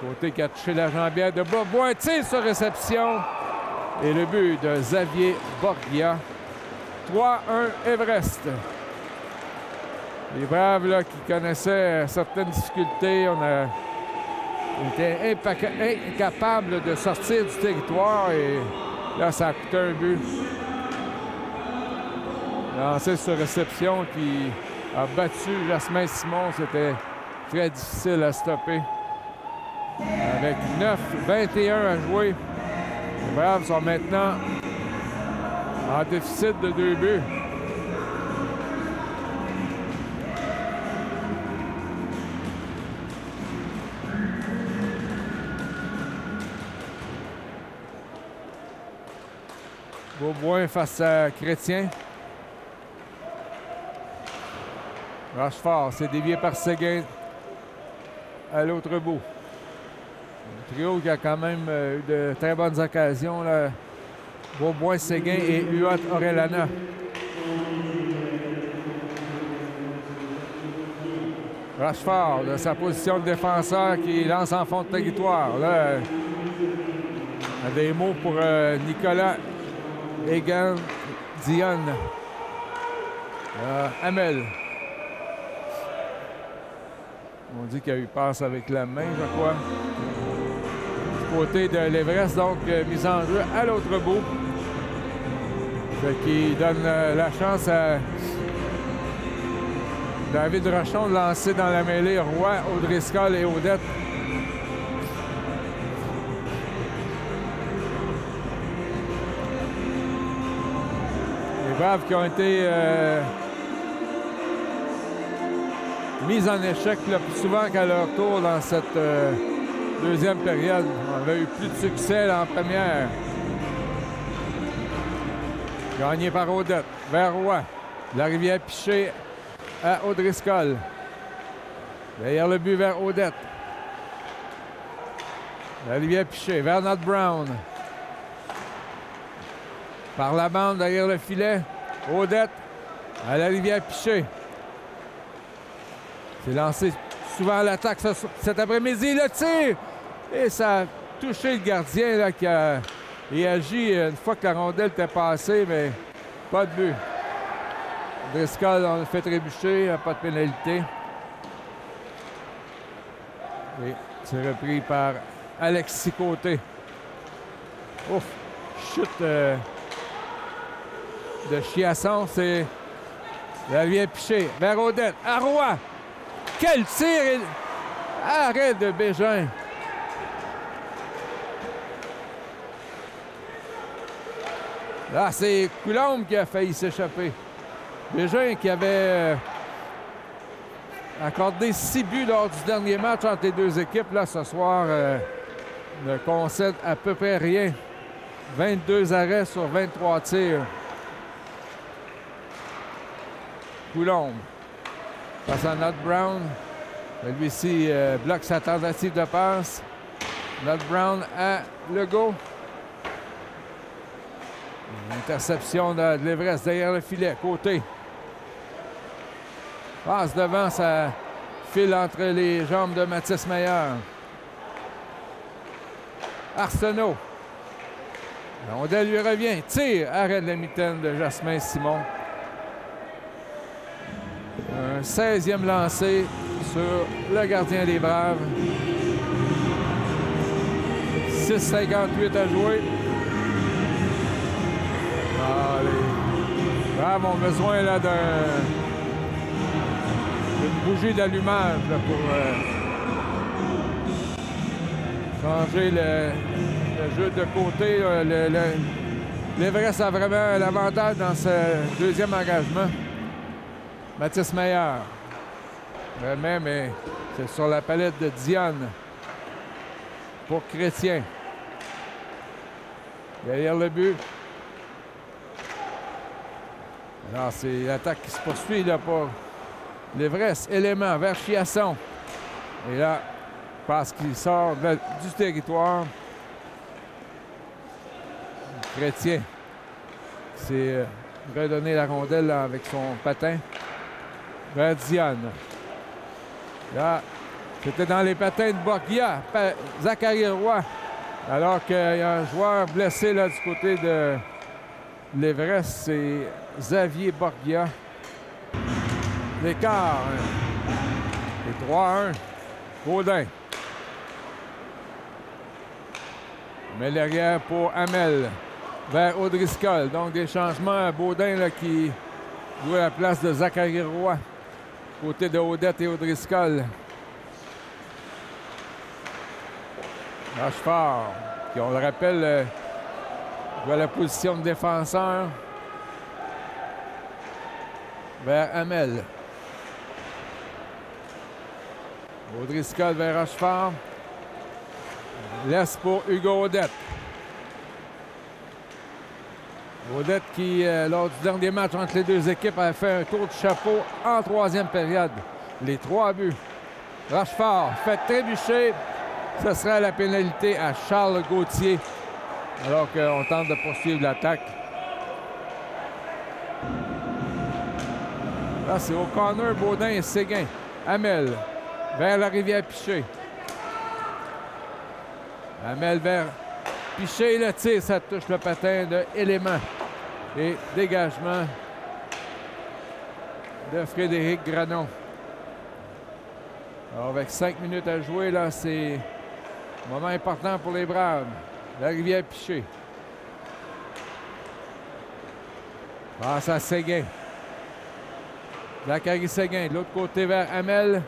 Côté qui a touché la jambière de Bourboin. Tire sur réception. Et le but de Xavier Borgia. 3-1 Everest. Les Braves là, qui connaissaient certaines difficultés, on était incapable de sortir du territoire et là, ça a coûté un but. Lancé sur réception qui a battu Jasmin Simon. C'était très difficile à stopper. Avec 9-21 à jouer, les Braves sont maintenant en déficit de 2 buts. Beauboin face à Chrétien. Rochefort, c'est dévié par Séguin à l'autre bout. Un trio qui a quand même eu de très bonnes occasions. Là. Beauboin, Séguin et Huot Orellana. Rochefort, de sa position de défenseur qui lance en fond de territoire. Là, a des mots pour Nicolas Egan Dion. Hamel. On dit qu'il y a eu passe avec la main, je crois. Du côté de l'Everest, donc mise en jeu à l'autre bout. Ce qui donne la chance à David Rochon de lancer dans la mêlée Roy, O'Driscoll et Audette. Les Braves qui ont été mis en échec le plus souvent qu'à leur tour dans cette deuxième période. On avait eu plus de succès là, en première. Gagné par Audette. Vers Roy. La rivière Piché à O'Driscoll. Derrière le but vers Audette. La rivière Piché vers Nat Brown. Par la bande derrière le filet. Audette à la rivière Piché. C'est lancé souvent à l'attaque cet après-midi. Le tir! Et ça a touché le gardien là, qui a réagi une fois que la rondelle était passée, mais pas de but. Driscoll, on a fait trébucher, pas de pénalité. Et c'est repris par Alexis Côté. Ouf! Chute de Chiasson, c'est la rivière Piché vers Audette. À Roy! Quel tir! Arrêt de Bégin. Là, c'est Coulombe qui a failli s'échapper. Bégin qui avait accordé 6 buts lors du dernier match entre les deux équipes. Là, ce soir, ne concède à peu près rien. 22 arrêts sur 23 tirs. Coulombe. Face à Nat Brown. Lui-ci bloque sa tentative de passe. Nat Brown à Legault. Interception de l'Everest derrière le filet. Côté. Passe devant, ça file entre les jambes de Mathis Meilleur. Arsenault. La rondelle lui revient. Tire. Arrêt de la mitaine de Jasmin Simon. Un 16e lancé sur le gardien des Braves. 6,58 à jouer. Ah, les Braves ont besoin là d'une bougie d'allumage pour changer le jeu de côté. L'Everest a vraiment l'avantage dans ce deuxième engagement. Mathis Meilleur. Vraiment, mais c'est sur la palette de Dionne pour Chrétien. Derrière le but. Alors, c'est l'attaque qui se poursuit là pour l'Everest. Élément vers Chiasson. Et là, parce qu'il sort du territoire. Chrétien s'est redonné la rondelle là, avec son patin vers Dionne. Là, c'était dans les patins de Borgia, Zachary Roy. Alors qu'il y a un joueur blessé là, du côté de l'Everest, c'est Xavier Borgia. L'écart, et 3-1. Baudin. Mais l'arrière pour Hamel vers O'Driscoll. Donc des changements à Baudin là, qui joue à la place de Zachary Roy. Côté de Odette et O'Driscoll. Rochefort, qui on le rappelle, joue à la position de défenseur. Vers Hamel. O'Driscoll vers Rochefort. Laisse pour Hugo Odette. Odette qui, lors du dernier match entre les deux équipes, a fait un tour de chapeau en troisième période. Les 3 buts. Rochefort fait trébucher. Ce sera la pénalité à Charles Gauthier. Alors qu'on tente de poursuivre l'attaque. Là, c'est O'Connor, Baudin et Séguin. Hamel vers la rivière Piché. Hamel vers Piché, le tir, ça touche le patin de Élément. Et dégagement de Frédéric Granon. Alors, avec 5 minutes à jouer, là, c'est un moment important pour les Braves. La rivière Piché. Passe à Séguin. Zachary Séguin, de l'autre côté vers Hamel.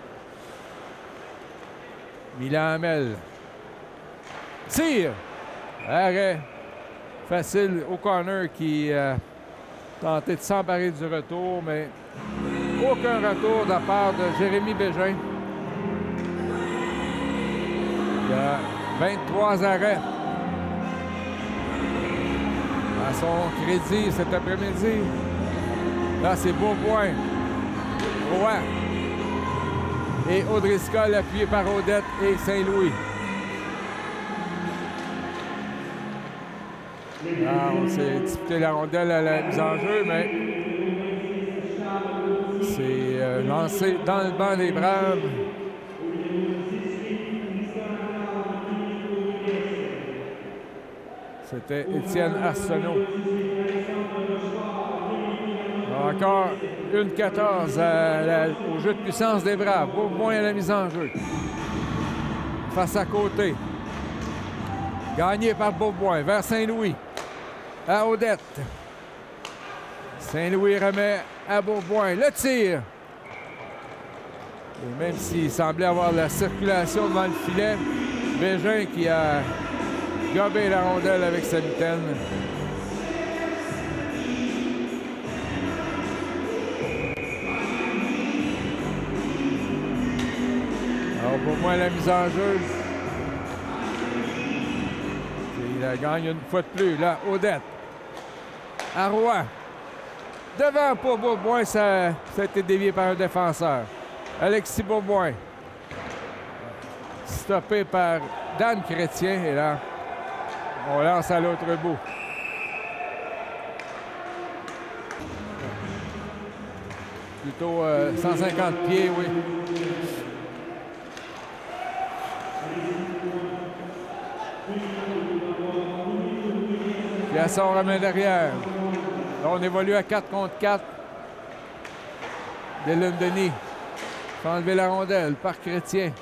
Milan Hamel. Tire. Arrêt. Facile au corner qui tentait de s'emparer du retour, mais aucun retour de la part de Jérémy Bégin. Il y a 23 arrêts à son crédit cet après-midi. Là, c'est Beaupoint. Roy. Et O'Driscoll appuyé par Odette et Saint-Louis. Là, on s'est disputé la rondelle à la mise en jeu, mais c'est lancé dans le banc des Braves. C'était Étienne Arsenault. Encore 1-14 au jeu de puissance des Braves. Beaupoint à la mise en jeu. Face à côté. Gagné par Beaupoint vers Saint-Louis. À Odette. Saint-Louis remet à Beaupoint. Le tir. Et même s'il semblait avoir la circulation devant le filet, Bégin qui a gobé la rondelle avec sa mitaine. Alors Beaupoint la mise en jeu. Il la gagne une fois de plus. Là, Odette. À Roy. Devant pour Beaupoint, ça a été dévié par un défenseur. Alexis Beaupoint. Stoppé par Dan Chrétien. Et là, on lance à l'autre bout. Plutôt 150 pieds, oui. Chiasson remet derrière. Là, on évolue à 4 contre 4. Dylan Denis fait enlever la rondelle par Chrétien.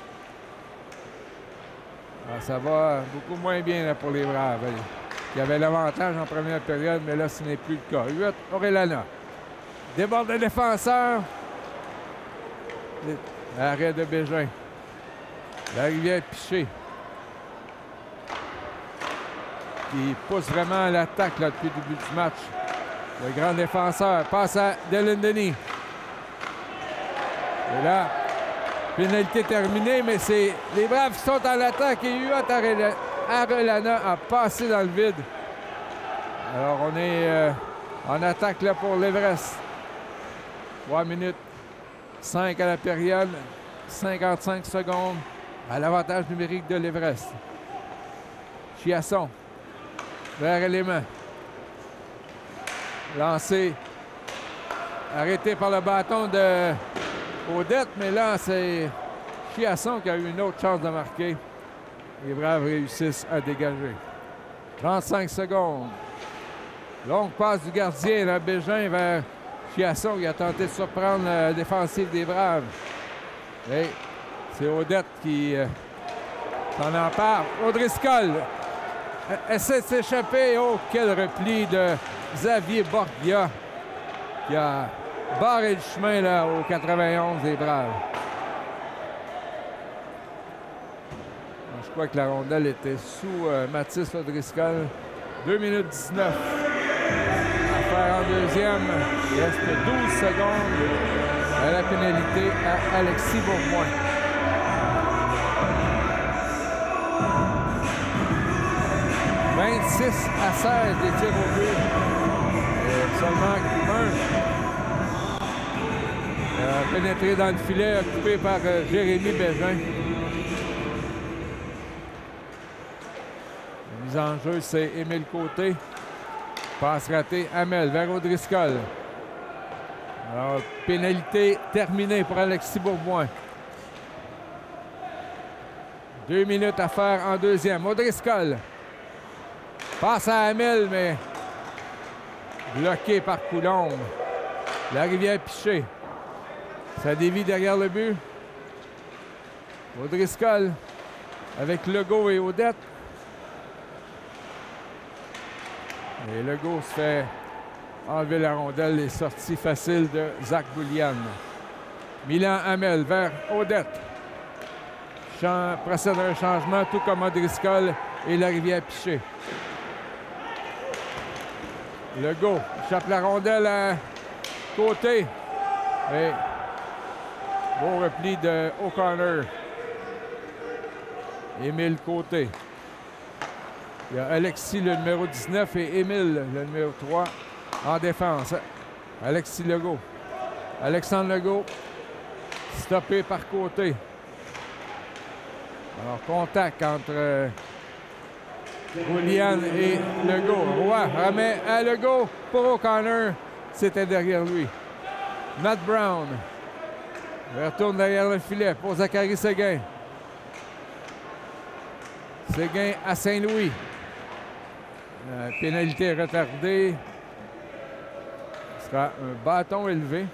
Ah, ça va beaucoup moins bien là, pour les Braves. Il y avait l'avantage en première période, mais là, ce n'est plus le cas. 8, Orellana. Déborde de défenseur. Arrêt de Bégin. La rivière Piché. Qui pousse vraiment à l'attaque depuis le début du match. Le grand défenseur passe à Dylan Denis. Et là, pénalité terminée, mais c'est les Braves qui sont en attaque et Huot Orellana a passé dans le vide. Alors, on est en attaque là pour l'Everest. 3 minutes 5 à la période, 55 secondes à l'avantage numérique de l'Everest. Chiasson vers l'élément. Lancé. Arrêté par le bâton de Audette, mais là, c'est Chiasson qui a eu une autre chance de marquer. Les Braves réussissent à dégager. 35 secondes. Longue passe du gardien, là, Bégin vers Chiasson qui a tenté de surprendre la défensive des Braves. Et c'est Audette qui s'en empare. O'Driscoll essaie de s'échapper. Oh, quel repli de Xavier Borgia qui a barré le chemin là, au 91 des Braves. Je crois que la rondelle était sous Mathis O'Driscoll. 2 minutes 19 à faire en deuxième. Il reste 12 secondes à la pénalité à Alexis Bourgoin. « 26 à 16 des tirs au but. Et seulement un pénétré dans le filet, occupé par Jérémy Bégin. La mise en jeu, c'est Émile Côté. Passe ratée, Hamel vers O'Driscoll. Alors, pénalité terminée pour Alexis Bourgoin. 2 minutes à faire en deuxième. O'Driscoll passe à Hamel, mais bloqué par Coulombe. La rivière Piché. Ça dévie derrière le but. O'Driscoll avec Legault et Audette. Et Legault se fait enlever la rondelle. Les sorties faciles de Zach Boulian. Milan Hamel vers Audette. Procède à un changement, tout comme O'Driscoll et la rivière Piché. Legault échappe la rondelle à Côté. Et beau repli de O'Connor. Émile Côté. Il y a Alexis, le numéro 19, et Émile, le numéro 3, en défense. Alexis Legault. Alexandre Legault, stoppé par Côté. Alors, contact entre Boulian et Legault. Roy remet à Legault pour O'Connor. C'était derrière lui. Matt Brown retourne derrière le filet pour Zachary Séguin. Séguin à Saint-Louis. Pénalité retardée. Ce sera un bâton élevé.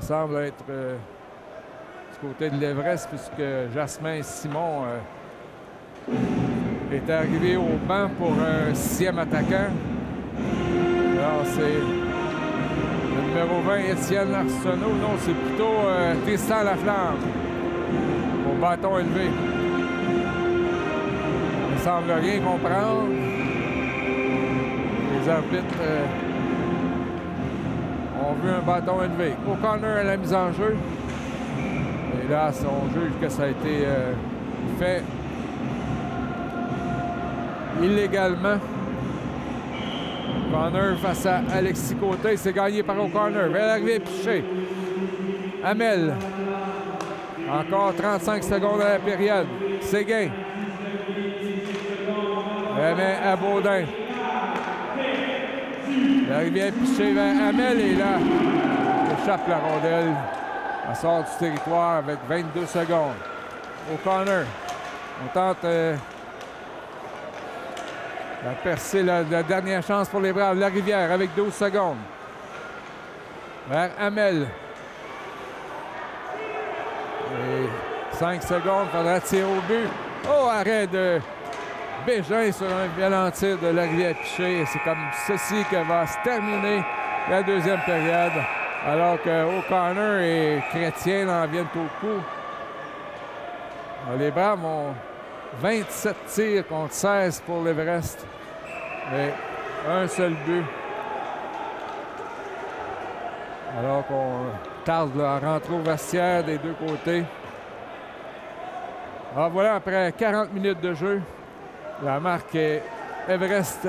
Ça semble être du côté de l'Everest puisque Jasmin Simon est arrivé au banc pour un 6e attaquant. Alors c'est le numéro 20, Étienne Arsenault. Non, c'est plutôt Tristan Laflamme au bâton élevé. Il ne semble rien comprendre. Les arbitres ont vu un bâton élevé. O'Connor à la mise en jeu. Et là, on juge que ça a été fait illégalement. O'Connor face à Alexis Côté. C'est gagné par O'Connor. Vers l'arrivée Piché. Hamel. Encore 35 secondes à la période. Séguin. Remet à Baudin. L'arrivée Piché vers Hamel. Et là, il échappe la rondelle. Elle sort du territoire avec 22 secondes. O'Connor. On tente La percée, la dernière chance pour les Braves. Larivière avec 12 secondes. Vers Hamel. Et 5 secondes, il faudra tirer au but. Oh, arrêt de Bégin sur un violent tir de Larivière-Piché. C'est comme ceci que va se terminer la deuxième période. Alors que O'Connor et Chrétien en viennent au coup. Alors, les Braves ont 27 tirs contre 16 pour l'Everest. Mais un seul but. Alors qu'on tarde là, à rentrer au vestiaire des deux côtés. Alors voilà, après 40 minutes de jeu, la marque est Everest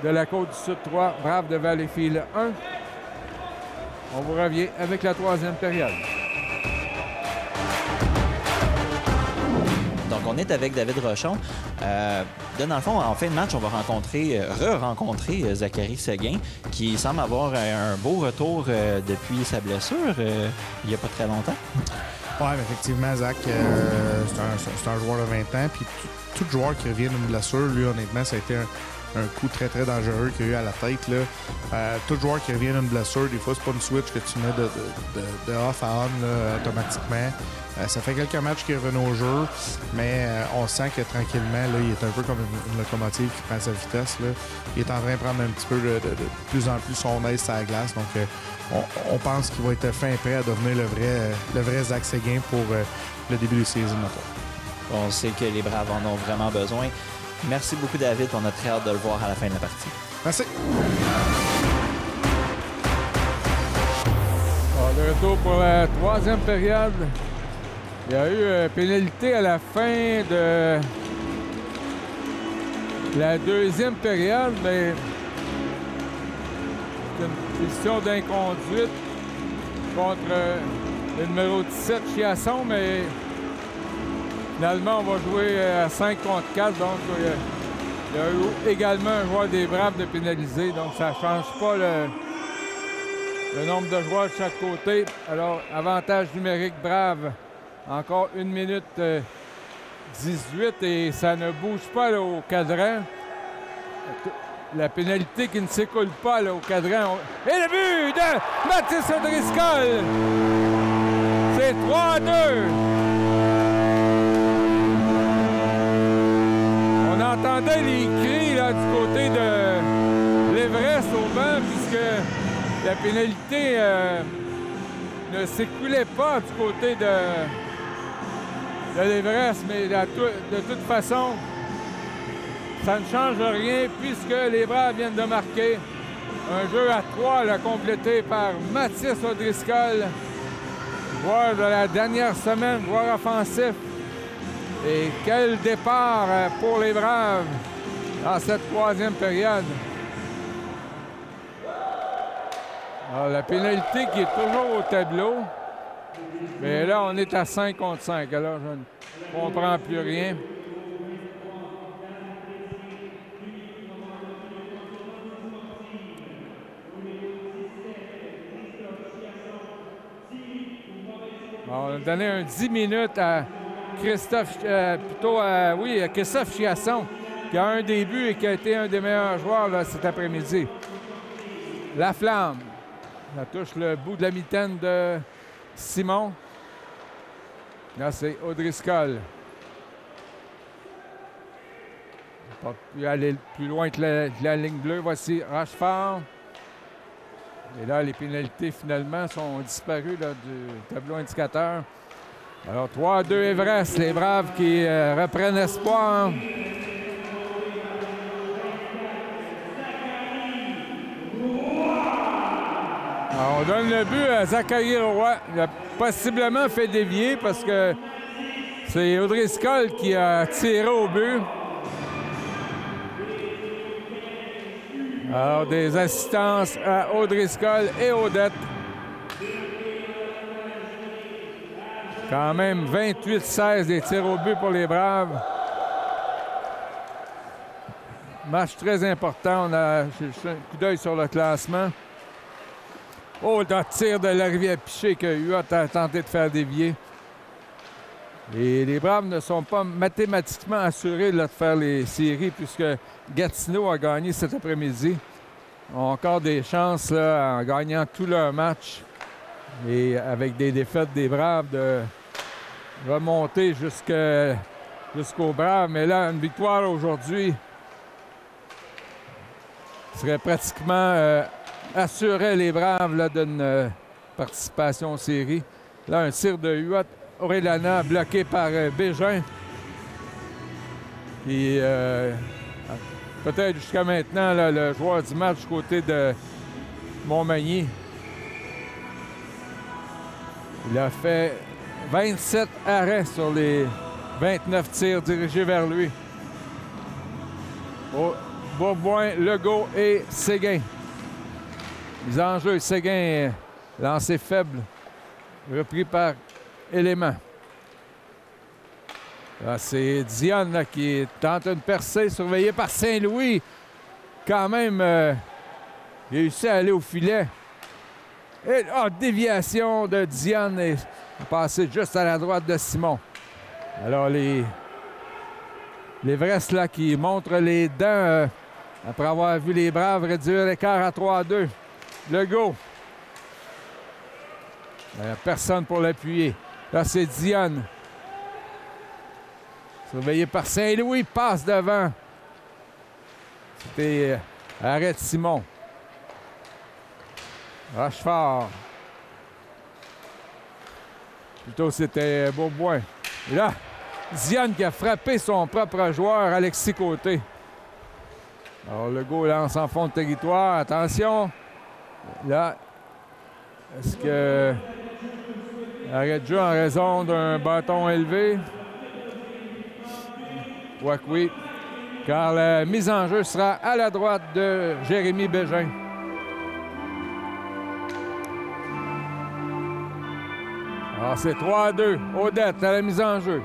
de la Côte-du-Sud 3, Braves de Valleyfield 1. On vous revient avec la troisième période. Donc, on est avec David Rochon. Dans le fond, en fin de match, on va re-rencontrer Zachary Seguin, qui semble avoir un beau retour depuis sa blessure il n'y a pas très longtemps. Oui, effectivement, Zach, c'est un joueur de 20 ans. Puis tout joueur qui revient d'une blessure, lui, honnêtement, ça a été un coup très, très dangereux qu'il y a eu à la tête. Là. Tout joueur qui revient d'une blessure, des fois, c'est pas une switch que tu mets de off à on là, automatiquement. Ça fait quelques matchs qu'il est revenu au jeu, mais on sent que tranquillement, là, il est un peu comme une locomotive qui prend sa vitesse. Là. Il est en train de prendre un petit peu de plus en plus son aise sur la glace. Donc, on pense qu'il va être fin prêt à devenir le vrai Zach Seguin pour le début de saison. On sait que les Braves en ont vraiment besoin. Merci beaucoup, David. On a très hâte de le voir à la fin de la partie. Merci. De retour pour la troisième période. Il y a eu pénalité à la fin de la deuxième période, mais c'est une décision d'inconduite contre le numéro 17, Chiasson, mais finalement, on va jouer à 5 contre 4, donc il y a eu également un joueur des Braves de pénalisé, donc ça ne change pas le nombre de joueurs de chaque côté. Alors, avantage numérique Brave. Encore 1 minute 18 et ça ne bouge pas là, au cadran. La pénalité qui ne s'écoule pas là, au cadran. Et le but de Mathis O'Driscoll! C'est 3-2. On entendait les cris là, du côté de l'Everest au banc puisque la pénalité ne s'écoulait pas du côté de l'Everest, mais de toute façon, ça ne change rien puisque les Braves viennent de marquer un jeu à 3 là, complété par Mathis O'Driscoll, joueur de la dernière semaine, joueur offensif. Et quel départ pour les Braves dans cette troisième période. Alors, la pénalité qui est toujours au tableau. Mais là, on est à 5 contre 5. Alors, je ne comprends plus rien. Alors, on a donné un 10 minutes à Christophe, Christophe Chiasson, qui a un début et qui a été un des meilleurs joueurs là, cet après-midi. La Flamme. Ça touche le bout de la mitaine de Simon. Là, c'est O'Driscoll. On ne peut plus aller plus loin que la ligne bleue. Voici Rochefort. Et là, les pénalités, finalement, sont disparues là, du tableau indicateur. Alors, 3-2 Everest. Les Braves qui reprennent espoir. Alors, on donne le but à Zachary Roy. Il a possiblement fait dévier parce que c'est O'Driscoll qui a tiré au but. Alors, des assistances à O'Driscoll et Odette. Quand même, 28-16 des tirs au but pour les Braves. Match très important. On a un coup d'œil sur le classement. Oh, le tir de Larivière-Piché que Huot a tenté de faire dévier. Et les Braves ne sont pas mathématiquement assurés là, de faire les séries puisque Gatineau a gagné cet après-midi. Ils ont encore des chances là, en gagnant tous leurs matchs et avec des défaites des Braves de remonter jusqu'aux Braves. Mais là, une victoire aujourd'hui serait pratiquement assurait les Braves là, d'une participation aux séries. Là, un tir de Huot. Orellana bloqué par Bégin. Et peut-être jusqu'à maintenant, là, le joueur du match du côté de Montmagny. Il a fait 27 arrêts sur les 29 tirs dirigés vers lui. Bourboin, Legault et Séguin. Mise en jeu, Séguin lancé faible, repris par Élément. Là, c'est Dionne là, qui tente une percée, surveillée par Saint-Louis. Quand même, réussi à aller au filet. Et déviation de Dionne et passé juste à la droite de Simon. Alors, l'Everest là qui montre les dents après avoir vu les Braves réduire l'écart à 3-2. Legault. Il n'y a personne pour l'appuyer. Là, c'est Dionne. Surveillé par Saint-Louis, passe devant. C'était arrêt de Simon. Rochefort. Plutôt, c'était Bourboin. Et là, Dionne qui a frappé son propre joueur, Alexis Côté. Alors, Legault lance en fond de territoire. Attention. Là, est-ce que... Arrêt de jeu en raison d'un bâton élevé. Quoique oui, car la mise en jeu sera à la droite de Jérémy Bégin. Alors c'est 3-2. Odette à la mise en jeu.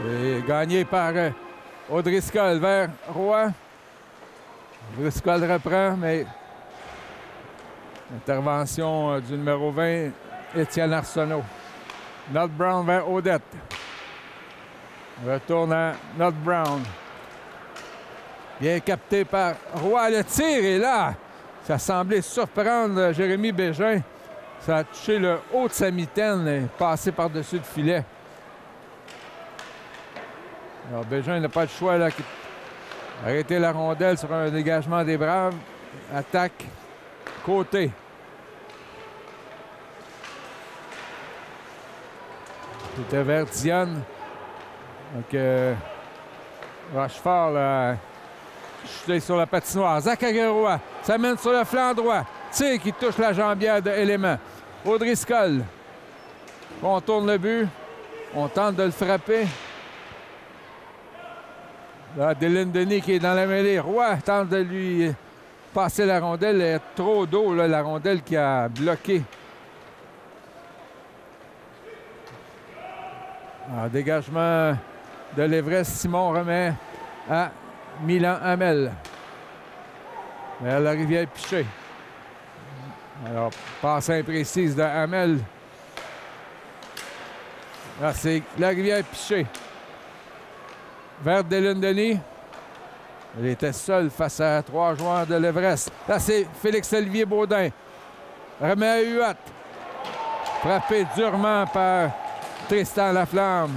Et gagné par O'Driscoll vers Roy. O'Driscoll reprend, mais intervention du numéro 20, Étienne Arsenault. Not Brown vers Odette. Retourne à Not Brown. Bien capté par Roy. Le tir est là. Ça semblait surprendre Jérémy Bégin. Ça a touché le haut de sa mitaine et passé par-dessus le filet. Alors Bégin n'a pas de choix là. Arrêter la rondelle sur un dégagement des Braves. Attaque Côté. C'était vers Dionne. Donc, Rochefort a chuté sur la patinoire. Zachary Roy s'amène sur le flanc droit. Tir qui touche la jambière de Élément. O'Driscoll contourne le but. On tente de le frapper. Là, Dylan Denis qui est dans la mêlée. Roy tente de lui passer la rondelle. Il y a trop d'eau, la rondelle qui a bloqué. Alors, dégagement de l'Everest. Simon remet à Milan Hamel. Vers la rivière Piché. Alors, passe imprécise de Hamel. Là, c'est la rivière Piché. Vers Dylan Denis. Il était seul face à 3 joueurs de l'Everest. Là, c'est Félix-Olivier Baudin. Remet à Huot. Frappé durement par Tristan Laflamme.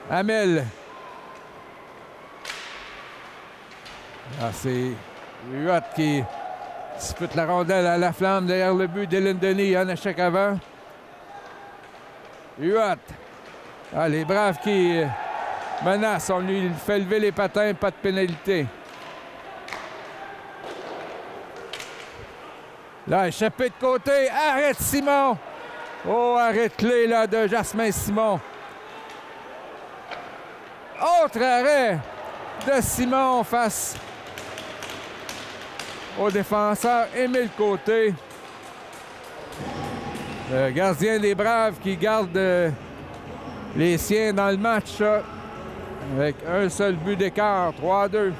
Hamel. Là, c'est Huot qui dispute la rondelle à Laflamme derrière le but. Dylan Denis, il y a un échec avant. Huot. Ah, les Braves qui menacent. On lui fait lever les patins, pas de pénalité. Là, échappé de côté. Arrête Simon. Oh, arrête clé là de Jasmin Simon. Autre arrêt de Simon face au défenseur Émile Côté. Le gardien des Braves qui garde les siens dans le match avec un seul but d'écart, 3-2.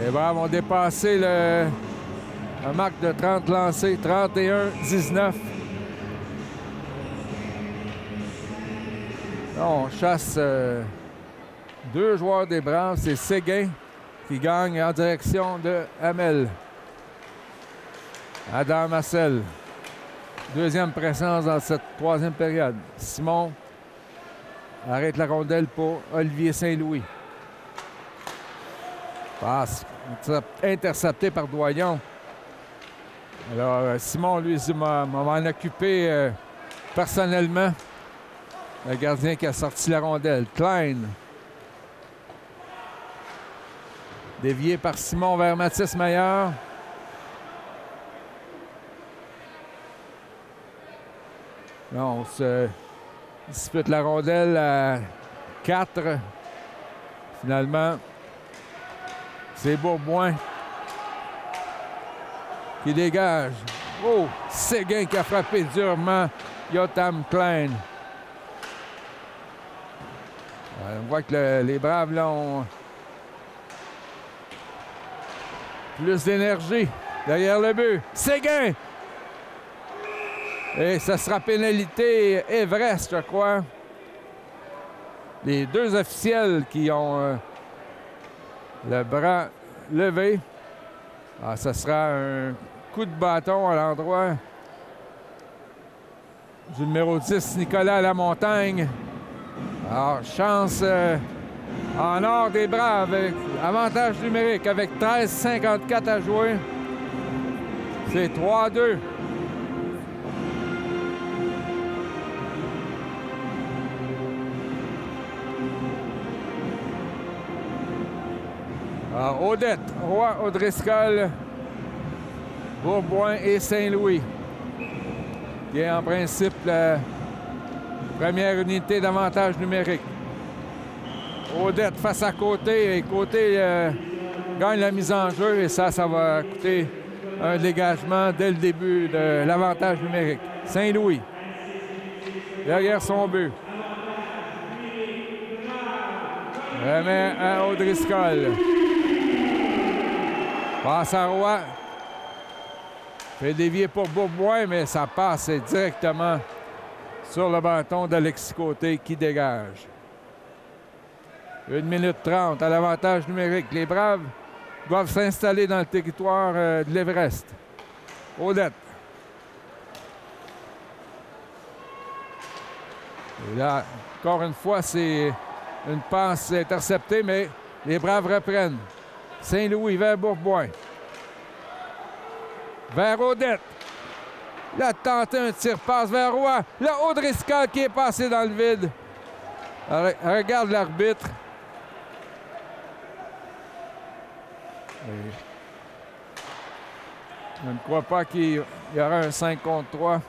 Les Braves ont dépassé la marque de 30 lancés, 31-19. Là, on chasse 2 joueurs des Braves. C'est Séguin qui gagne en direction de Hamel. Adam Marcel. Deuxième présence dans cette 3e période. Simon arrête la rondelle pour Olivier Saint-Louis. Passe intercepté par Doyon. Alors, Simon, lui, m'a m'en occupé personnellement. Le gardien qui a sorti la rondelle. Klein. Dévié par Simon vers Mathis Maillard. Là, on se dispute la rondelle à 4. Finalement, c'est Bourboin qui dégage. Oh, Séguin qui a frappé durement Yotam Klein. On voit que les Braves là, ont plus d'énergie derrière le but. Séguin! Et ça sera pénalité Everest, je crois. Les 2 officiels qui ont le bras levé. Ah, ça sera un coup de bâton à l'endroit du numéro 10, Nicolas Lamontagne. Alors, chance en or des Braves. Avantage numérique avec 13,54 à jouer. C'est 3-2. Alors, Odette, Roy, O'Driscoll, Bourboin et Saint-Louis. Qui est en principe la première unité d'avantage numérique. Odette face à Côté. Et Côté gagne la mise en jeu. Et ça va coûter un dégagement dès le début de l'avantage numérique. Saint-Louis. Derrière son but. Remet à O'Driscoll. Passe à Roy. Fait dévier pour Bourboin, mais ça passe directement sur le bâton d'Alexis Côté qui dégage. 1 minute 30 à l'avantage numérique. Les Braves doivent s'installer dans le territoire de l'Everest. Odette. Et là, encore une fois, c'est une passe interceptée, mais les Braves reprennent. Saint-Louis vers Bourboin. Vers Odette. Il a tenté un tir-passe vers Roy. Là, O'Driscoll qui est passé dans le vide. Regarde l'arbitre. Je ne crois pas qu'il y aura un 5 contre 3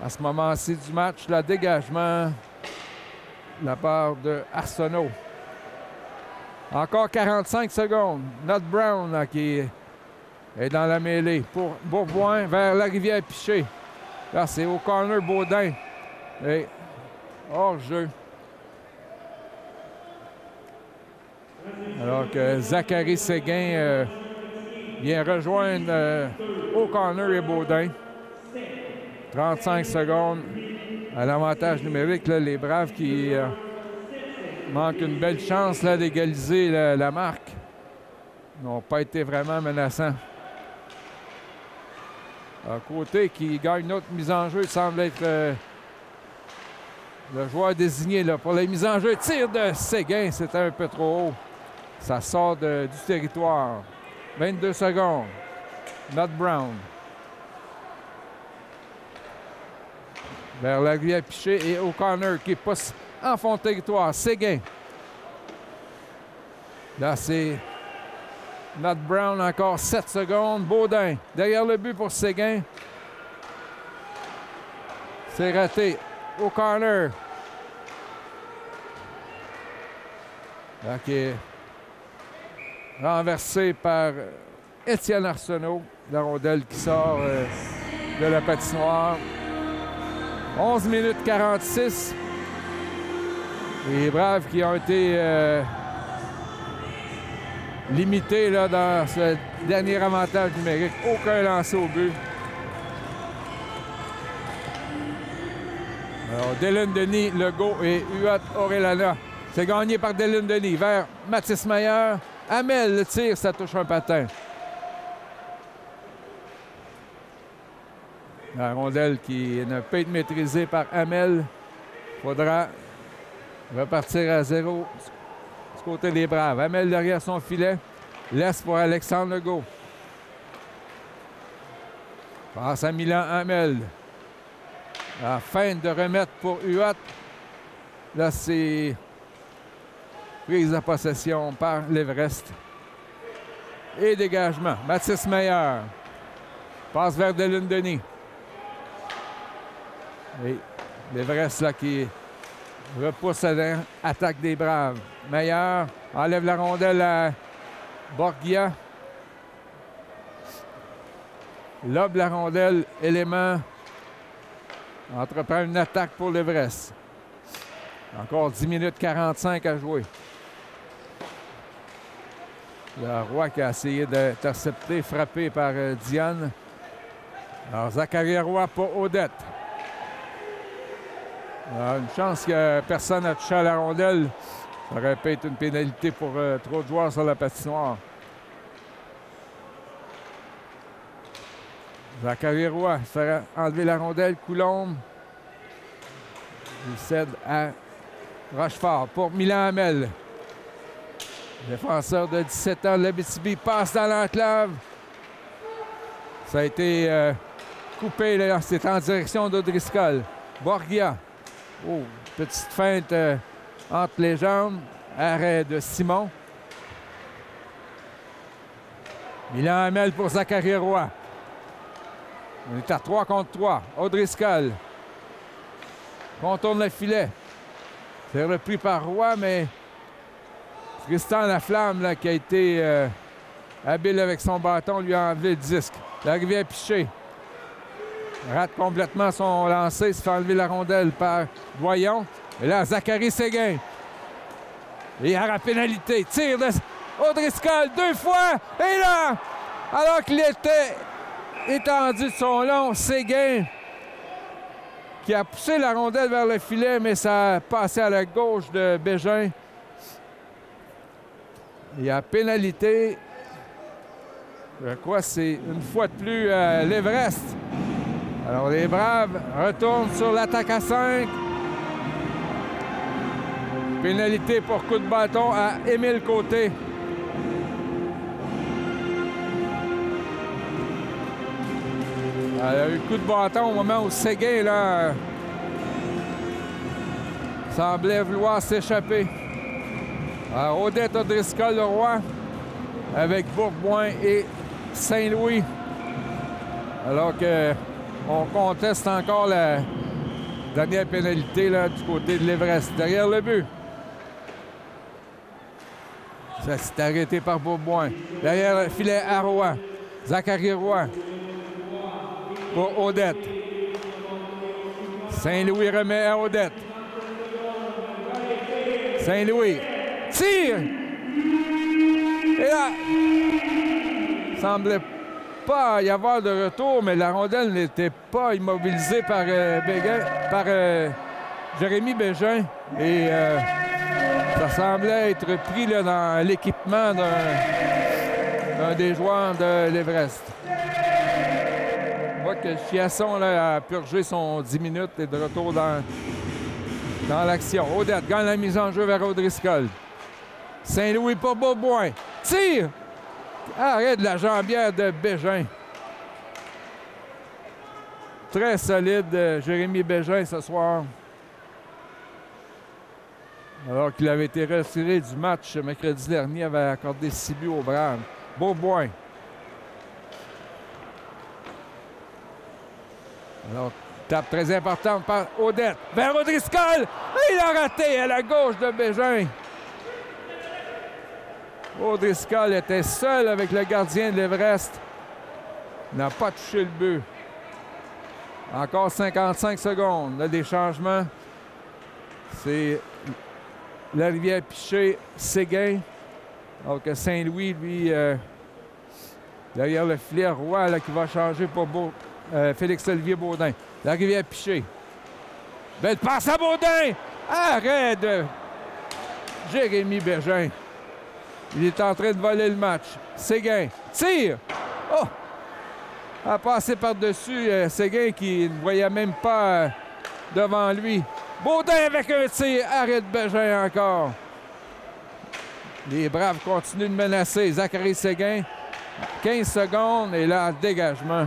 à ce moment-ci du match. Le dégagement de la part de Arsenault. Encore 45 secondes. Not Brown là, qui est dans la mêlée pour Bourboin vers la rivière Piché. Là, c'est au corner Baudin. Et hors jeu. Alors que Zachary Séguin vient rejoindre au corner et Baudin. 35 secondes à l'avantage numérique. Là, les Braves qui manquent une belle chance d'égaliser la marque. Ils n'ont pas été vraiment menaçants. À Côté qui gagne une autre mise en jeu, il semble être le joueur désigné là, pour la mise en jeu. Tir de Séguin, c'était un peu trop haut. Ça sort du territoire. 22 secondes. Not Brown. Vers la rivière Piché et O'Connor qui passe en fond de territoire. Séguin. Là, c'est Not Brown, encore 7 secondes. Baudin, derrière le but pour Séguin. C'est raté. O'Connor. Là, qui est renversé par Étienne Arsenault. La rondelle qui sort de la patinoire. 11 minutes 46. Les Braves qui ont été limité là, dans ce dernier avantage numérique. Aucun lancé au but. Alors, Dylan Denis, Legault et Huot Orellana. C'est gagné par Dylan Denis vers Mathis Mayer. Hamel, le tir, ça touche un patin. La rondelle qui ne peut être maîtrisée par Hamel. Il faudra repartir à 0 du côté des Braves. Hamel derrière son filet. Laisse pour Alexandre Legault. Passe à Milan Hamel. La fin de remettre pour Huot. Là, c'est prise de possession par l'Everest. Et dégagement. Mathis Mayer. Passe vers Dylan Denis. Et l'Everest là qui repousse l'attaque des Braves. Mayer enlève la rondelle à Borgia. Lobe la rondelle, élément. Entreprend une attaque pour l'Everest. Encore 10 minutes 45 à jouer. Le Roy qui a essayé d'intercepter, frappé par Diane. Alors, Zachary Roy pour Odette. Alors, une chance que personne n'a touché à la rondelle. Ça aurait pu être une pénalité pour trop de joueurs sur la patinoire. Zachary Roy fait enlever la rondelle. Coulombe. Il cède à Rochefort pour Milan Hamel. Défenseur de 17 ans de l'Abitibi passe dans l'enclave. Ça a été coupé, là. C'est en direction d'Odriscoll. Borgia. Oh, petite feinte entre les jambes. Arrêt de Simon. Milan Hamel pour Zachary Roy. On est à 3 contre 3. O'Driscoll contourne le filet. C'est repris par Roy, mais Tristan Laflamme, là, qui a été habile avec son bâton, lui a enlevé le disque. L'arrivée à Piché. Rate complètement son lancer, se fait enlever la rondelle par Voyon. Et là, Zachary Séguin. Et à la pénalité, tire de O'Driscoll 2 fois. Et là, alors qu'il était étendu de son long, Séguin qui a poussé la rondelle vers le filet, mais ça a passé à la gauche de Bégin. Il y a pénalité. Je crois que c'est une fois de plus l'Everest. Alors les Braves retournent sur l'attaque à 5. Pénalité pour coup de bâton à Émile Côté. Il y a eu le coup de bâton au moment où Séguin là, semblait vouloir s'échapper. Odette O'Driscoll, le Roi, avec Bourgoin et Saint-Louis. Alors qu'on conteste encore la dernière pénalité là, du côté de l'Everest. Derrière le but. Ça s'est arrêté par Bourgoin. Derrière le filet à Roy. Zachary Roy. Pour Odette. Saint-Louis remet à Odette. Saint-Louis tire! Et là, il semblait pas y avoir de retour, mais la rondelle n'était pas immobilisée par, Jérémy Bégin. Et ça semblait être pris là, dans l'équipement d'un des joueurs de l'Everest. On voit que Chiasson là, a purgé son 10 minutes et de retour dans l'action. Odette gagne la mise en jeu vers O'Driscoll. Saint-Louis pour Bourgoin. Tire! Arrêt de la jambière de Bégin. Très solide, Jérémy Bégin, ce soir. Alors qu'il avait été retiré du match mercredi dernier, avait accordé 6 buts aux Braves. Bourgoin. Alors, tape très importante par Odette. Vers O'Driscoll. Il a raté à la gauche de Bégin. O'Driscoll était seul avec le gardien de l'Everest. Il n'a pas touché le but. Encore 55 secondes. Là, des changements. C'est l'arrivée à Piché, Séguin. Donc Saint-Louis, lui, derrière le filet, Roy là, qui va changer pour Félix-Olivier Baudin. L'arrivée à Piché. Belle passe à Baudin! Arrêt de Jérémy Bégin. Il est en train de voler le match. Séguin tire! Oh! A passé par-dessus Séguin qui ne voyait même pas devant lui. Baudin avec un tir. Arrêt de Bégin encore. Les Braves continuent de menacer. Zachary Séguin, 15 secondes et là, dégagement.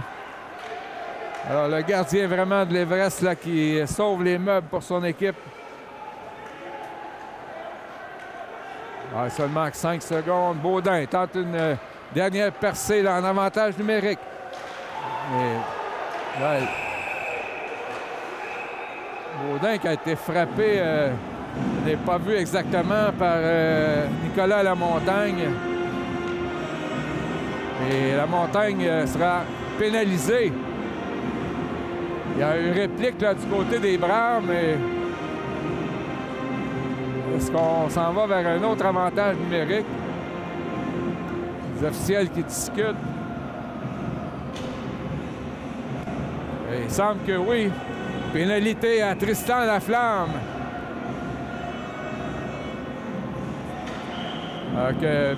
Alors, le gardien vraiment de l'Everest là, qui sauve les meubles pour son équipe. Ah, seulement 5 secondes. Baudin tente une dernière percée là, en avantage numérique. Et, là, Baudin qui a été frappé, n'est pas vu exactement par Nicolas Lamontagne. Et Lamontagne sera pénalisé. Il y a une réplique là, du côté des Braves, mais est-ce qu'on s'en va vers un autre avantage numérique? Les officiels qui discutent. Et il semble que oui. Pénalité à Tristan Laflamme. Alors que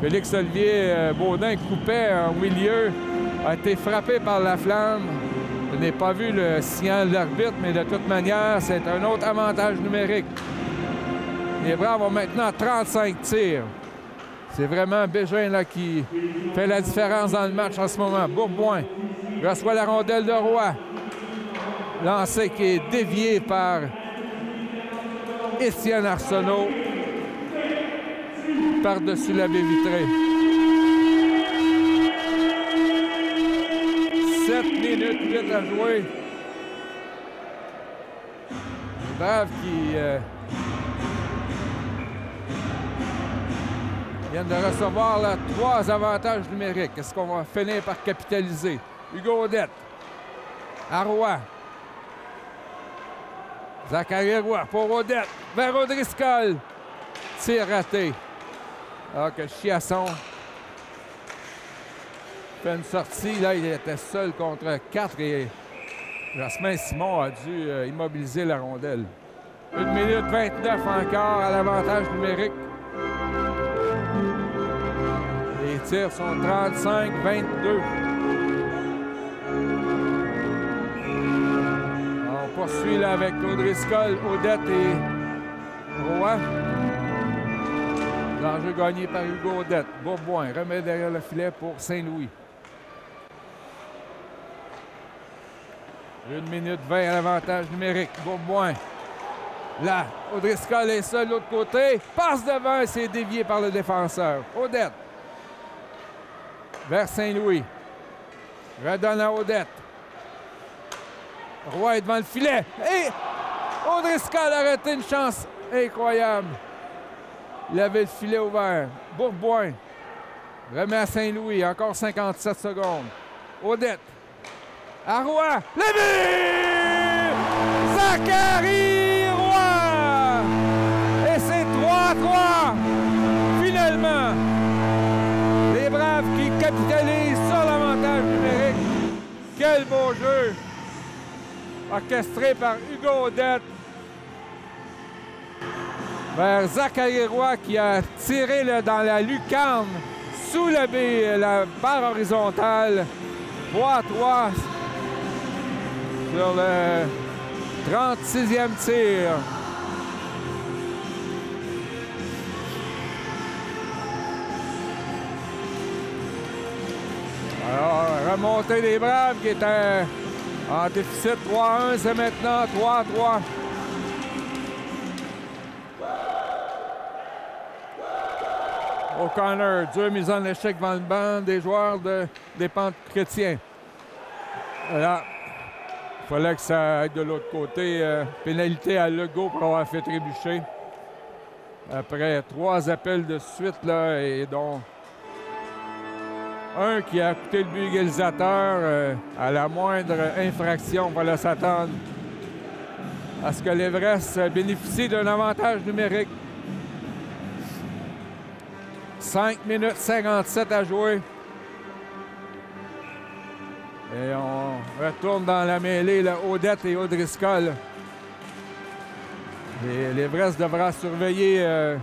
Félix-Olivier Baudin coupait en milieu, a été frappé par Laflamme. Je n'ai pas vu le signal de l'arbitre, mais de toute manière, c'est un autre avantage numérique. Les Braves ont maintenant 35 tirs. C'est vraiment Bégin là, qui fait la différence dans le match en ce moment. Bourboin reçoit la rondelle de Roy. Lancé qui est dévié par Étienne Arsenault par-dessus la baie vitrée. 7 minutes 8 à jouer. Les Braves qui viennent de recevoir là, 3 avantages numériques. Est-ce qu'on va finir par capitaliser? Hugo Audette. À Roy. Zachary Roy pour Audette. Vers O'Driscoll. Tir raté. Alors que Chiasson fait une sortie. Là, il était seul contre 4 et Jasmin Simon a dû immobiliser la rondelle. 1 minute 29 encore à l'avantage numérique. Les tirs sont 35-22. On poursuit là avec O'Driscoll, Audette et Roy. L'enjeu gagné par Hugo Audette. Bourboin remet derrière le filet pour Saint-Louis. 1 minute 20 à l'avantage numérique. Bourboin. Là, O'Driscoll est seul de l'autre côté. Passe devant et c'est dévié par le défenseur. Audette. Vers Saint-Louis. Redonne à Audette. Roy est devant le filet. Et O'Driscoll a arrêté une chance incroyable. Il avait le filet ouvert. Bourboin remet à Saint-Louis. Encore 57 secondes. Audette. À Roy. Le but! Zachary Roy! Et c'est 3-3. Finalement, les Braves qui capitalisent sur l'avantage numérique. Quel beau jeu! Orchestré par Hugo Audette. Vers Zachary Roy qui a tiré là, dans la lucarne sous la barre horizontale. 3-3 sur le 36e tir. Alors, remontée des Braves qui était en déficit 3-1, c'est maintenant 3-3. O'Connor, 2 mises en échec devant le banc des joueurs des Pentes Chrétiens. Là, il fallait que ça aille de l'autre côté. Pénalité à Legault pour avoir fait trébucher. Après 3 appels de suite, là, et dont un qui a coûté le but égalisateur. À la moindre infraction, on va s'attendre à ce que l'Everest bénéficie d'un avantage numérique. 5 minutes 57 à jouer. Et on retourne dans la mêlée, là, Odette et O'Driscoll. L'Everest devra surveiller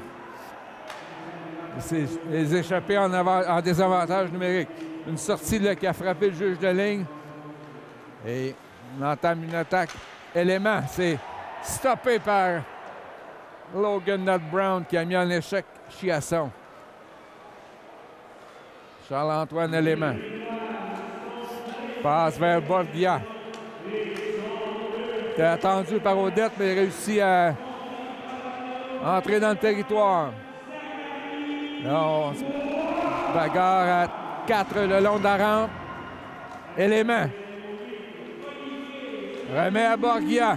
les échappées en désavantage numérique. Une sortie là, qui a frappé le juge de ligne. Et on entame une attaque élément. C'est stoppé par Logan Nutt Brown qui a mis en échec Chiasson. Charles-Antoine Élément. Passe vers Borgia. C'était attendu par Odette, mais il réussit à entrer dans le territoire. Là, on se bagarre à 4 le long de la rampe. Élément. Remet à Borgia.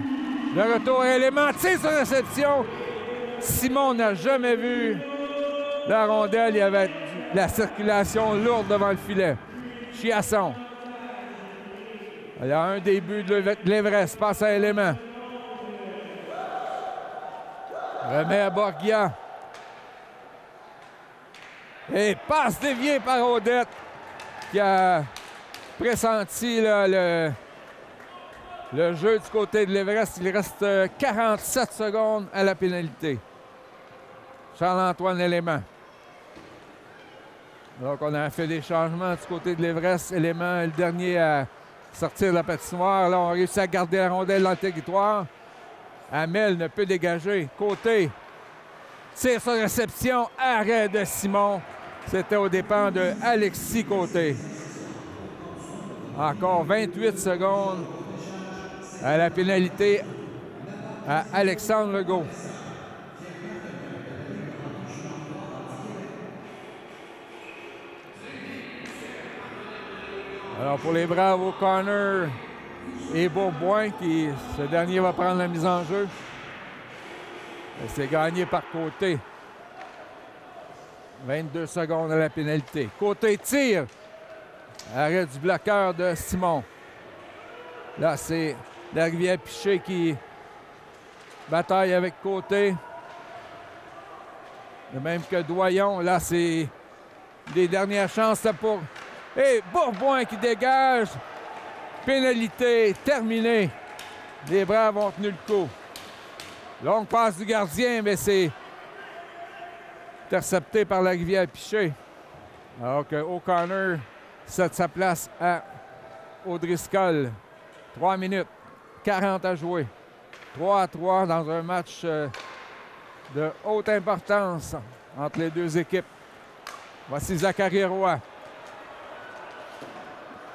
Le retour à Élément. Tire sur réception. Simon n'a jamais vu la rondelle. Il y avait la circulation lourde devant le filet. Chiasson. Il y a un début de l'Everest. Passe à Élément. Remet à Borgia. Et passe déviée par Odette qui a pressenti là, le jeu du côté de l'Everest. Il reste 47 secondes à la pénalité. Charles-Antoine Élément. Donc, on a fait des changements du côté de l'Everest. Élément est le dernier à sortir de la patinoire. Là, on réussit à garder la rondelle dans le territoire. Hamel ne peut dégager. Côté. Tire sur réception. Arrêt de Simon. C'était aux dépens de Alexis Côté. Encore 28 secondes à la pénalité à Alexandre Legault. Alors pour les Braves, O'Connor et Bourboin, ce dernier va prendre la mise en jeu. C'est gagné par Côté. 22 secondes à la pénalité. Côté tire. Arrêt du bloqueur de Simon. Là, c'est Larivière-Piché qui bataille avec Côté. De même que Doyon. Là, c'est les dernières chances pour... Et Bourboin qui dégage. Pénalité terminée. Les Braves ont tenu le coup. Longue passe du gardien, mais c'est intercepté par Larivière-Piché. Alors que O'Connor cède sa place à O'Driscoll. 3 minutes 40 à jouer. 3-3 dans un match de haute importance entre les deux équipes. Voici Zachary Roy.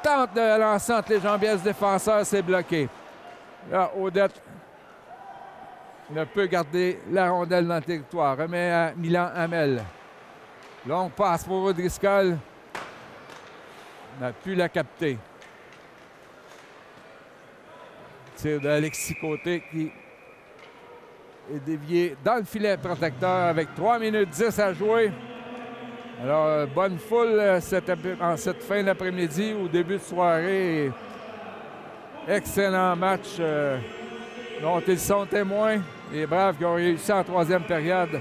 Tente de lancer entre les jambières du défenseur, c'est bloqué. Là, Odette ne peut garder la rondelle dans le territoire. Remet à Milan Hamel. Longue passe pour O'Driscoll. N'a pu la capter. Tir d'Alexis Côté qui est dévié dans le filet protecteur avec 3 minutes 10 à jouer. Alors, bonne foule en cette fin d'après-midi ou début de soirée. Excellent match dont ils sont témoins. Les Braves qui ont réussi en troisième période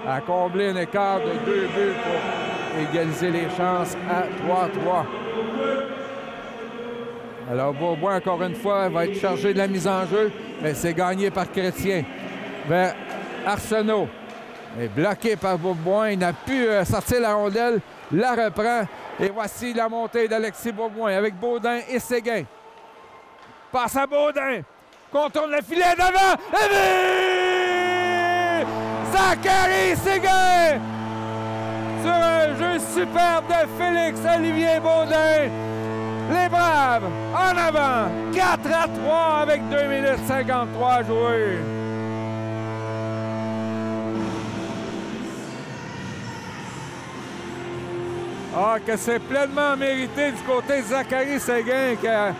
à combler un écart de 2 buts pour égaliser les chances à 3-3. Alors, Bourboin, encore une fois, va être chargé de la mise en jeu, mais c'est gagné par Chrétien. Vers Arsenault. Est bloqué par Bourboin. Il n'a pu sortir la rondelle. La reprend. Et voici la montée d'Alexis Bourboin avec Baudin et Séguin. Passe à Baudin. Contourne le filet devant. Et Zachary Séguin! Sur un jeu superbe de Félix-Olivier Baudin. Les Braves en avant. 4-3 avec 2 minutes 53 à jouer. Ah, que c'est pleinement mérité du côté de Zachary Séguin qui a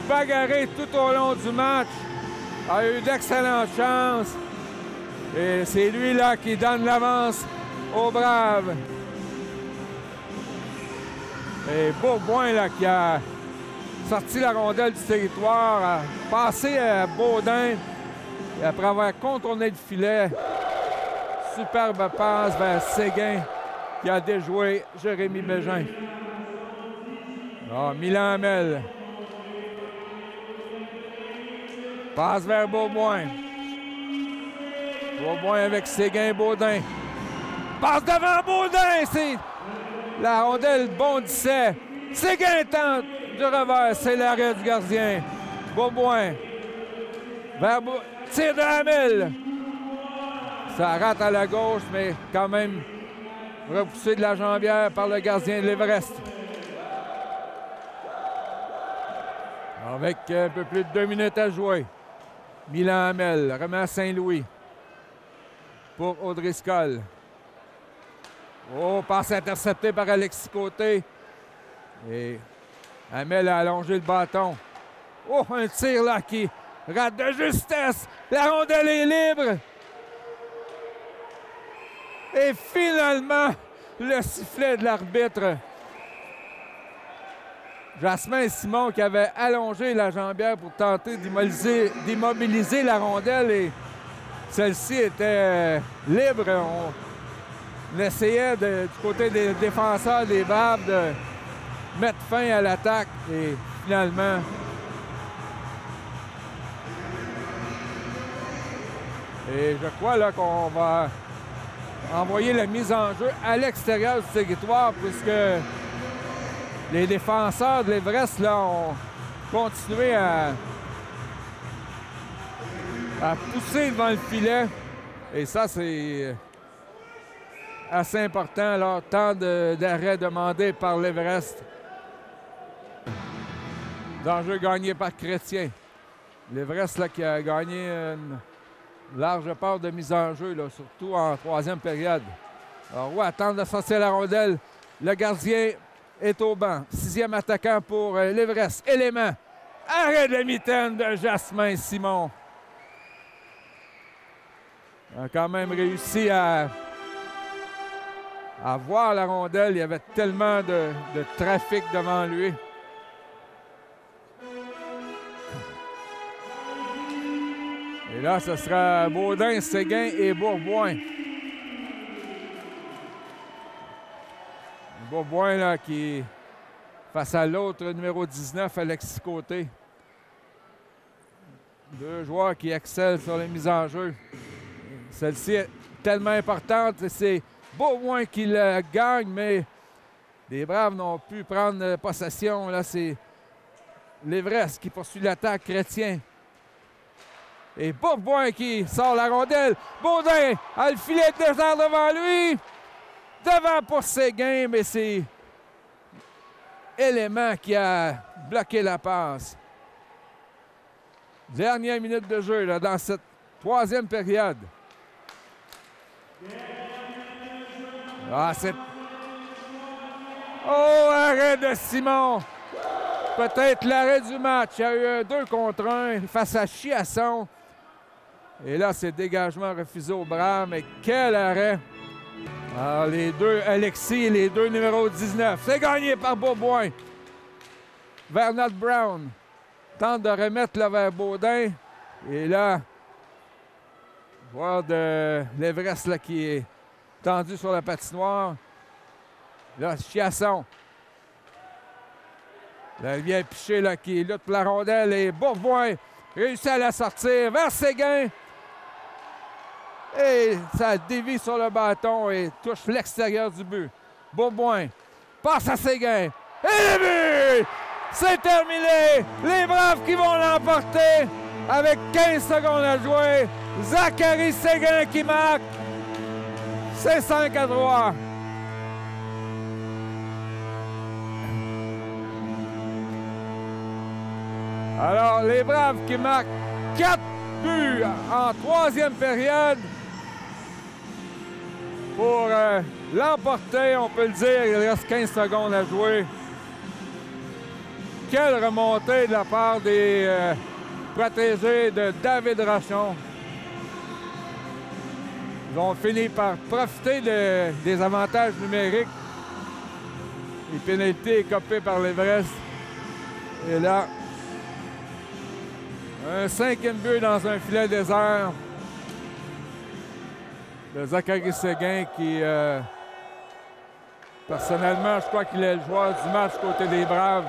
bagarré tout au long du match, a eu d'excellentes chances. Et c'est lui là qui donne l'avance aux Braves. Et Bourboin là qui a sorti la rondelle du territoire, a passé à Baudin et après avoir contourné le filet, superbe passe vers Séguin qui a déjoué Jérémy Bégin. Alors, Milan Hamel. Passe vers Beauboin. Beauboin avec Séguin-Baudin. Passe devant Baudin. C'est la rondelle bondissait. Séguin tente du revers. C'est l'arrêt du gardien. Beauboin. Vers tir de Hamel. Ça rate à la gauche, mais quand même repoussé de la jambière par le gardien de l'Everest. Avec un peu plus de 2 minutes à jouer. Milan Hamel remet à Saint-Louis pour Audrey Scholl. Oh, passe interceptée par Alexis Côté. Et Hamel a allongé le bâton. Oh, un tir là qui rate de justesse. La rondelle est libre. Et finalement, le sifflet de l'arbitre. Jasmin Simon qui avait allongé la jambière pour tenter d'immobiliser la rondelle et celle-ci était libre. On essayait du côté des défenseurs des Braves de mettre fin à l'attaque et finalement je crois là qu'on va envoyer la mise en jeu à l'extérieur du territoire puisque les défenseurs de l'Everest là, ont continué à pousser devant le filet. Et ça, c'est assez important. Alors, temps d'arrêt demandé par l'Everest. L'enjeu gagné par Chrétien. L'Everest là, qui a gagné une large part de mise en jeu, là, surtout en troisième période. Alors, ouais, attendre de sortir la rondelle. Le gardien est au banc. 6e attaquant pour l'Everest. Élément. Arrêt de la mitaine de Jasmin Simon. Il a quand même réussi à voir la rondelle. Il y avait tellement de trafic devant lui. Et là, ce sera Baudin, Séguin et Beauboin. Beauboin, là, qui face à l'autre numéro 19, Alexis Côté. 2 joueurs qui excellent sur les mises en jeu. Celle-ci est tellement importante. C'est Beauboin qui le gagne, mais les Braves n'ont pu prendre possession. Là, c'est l'Everest qui poursuit l'attaque. Chrétien. Et Beauboin qui sort la rondelle. Baudin a le filet de désert devant lui. Devant pour Séguin, mais c'est Élément qui a bloqué la passe. Dernière minute de jeu là, dans cette 3e période. Ah, c'est... Oh, arrêt de Simon. Peut-être l'arrêt du match. Il y a eu un 2 contre 1 face à Chiasson. Et là, c'est dégagement refusé au Braves. Mais quel arrêt! Alors, les deux, Alexis et les 2 numéros 19. C'est gagné par Beauboin. Vernat Brown tente de remettre là vers Baudin. Et là, voir de l'Everest là, qui est tendu sur la patinoire. Là, Chiasson. Là, il vient picher là, qui lutte pour la rondelle. Et Beauboin réussit à la sortir vers Séguin. Et ça dévie sur le bâton et touche l'extérieur du but. Beauboin passe à Séguin. Et le but! C'est terminé! Les Braves qui vont l'emporter avec 15 secondes à jouer. Zachary Séguin qui marque. C'est 5-3. Alors, les Braves qui marquent 4 buts en 3e période. Pour l'emporter, on peut le dire, il reste 15 secondes à jouer. Quelle remontée de la part des protégés de David Rochon. Ils ont fini par profiter des avantages numériques. Les pénalités écopées par l'Everest. Et là, un 5e but dans un filet désert. De Zachary Séguin qui Personnellement, je crois qu'il est le joueur du match côté des Braves.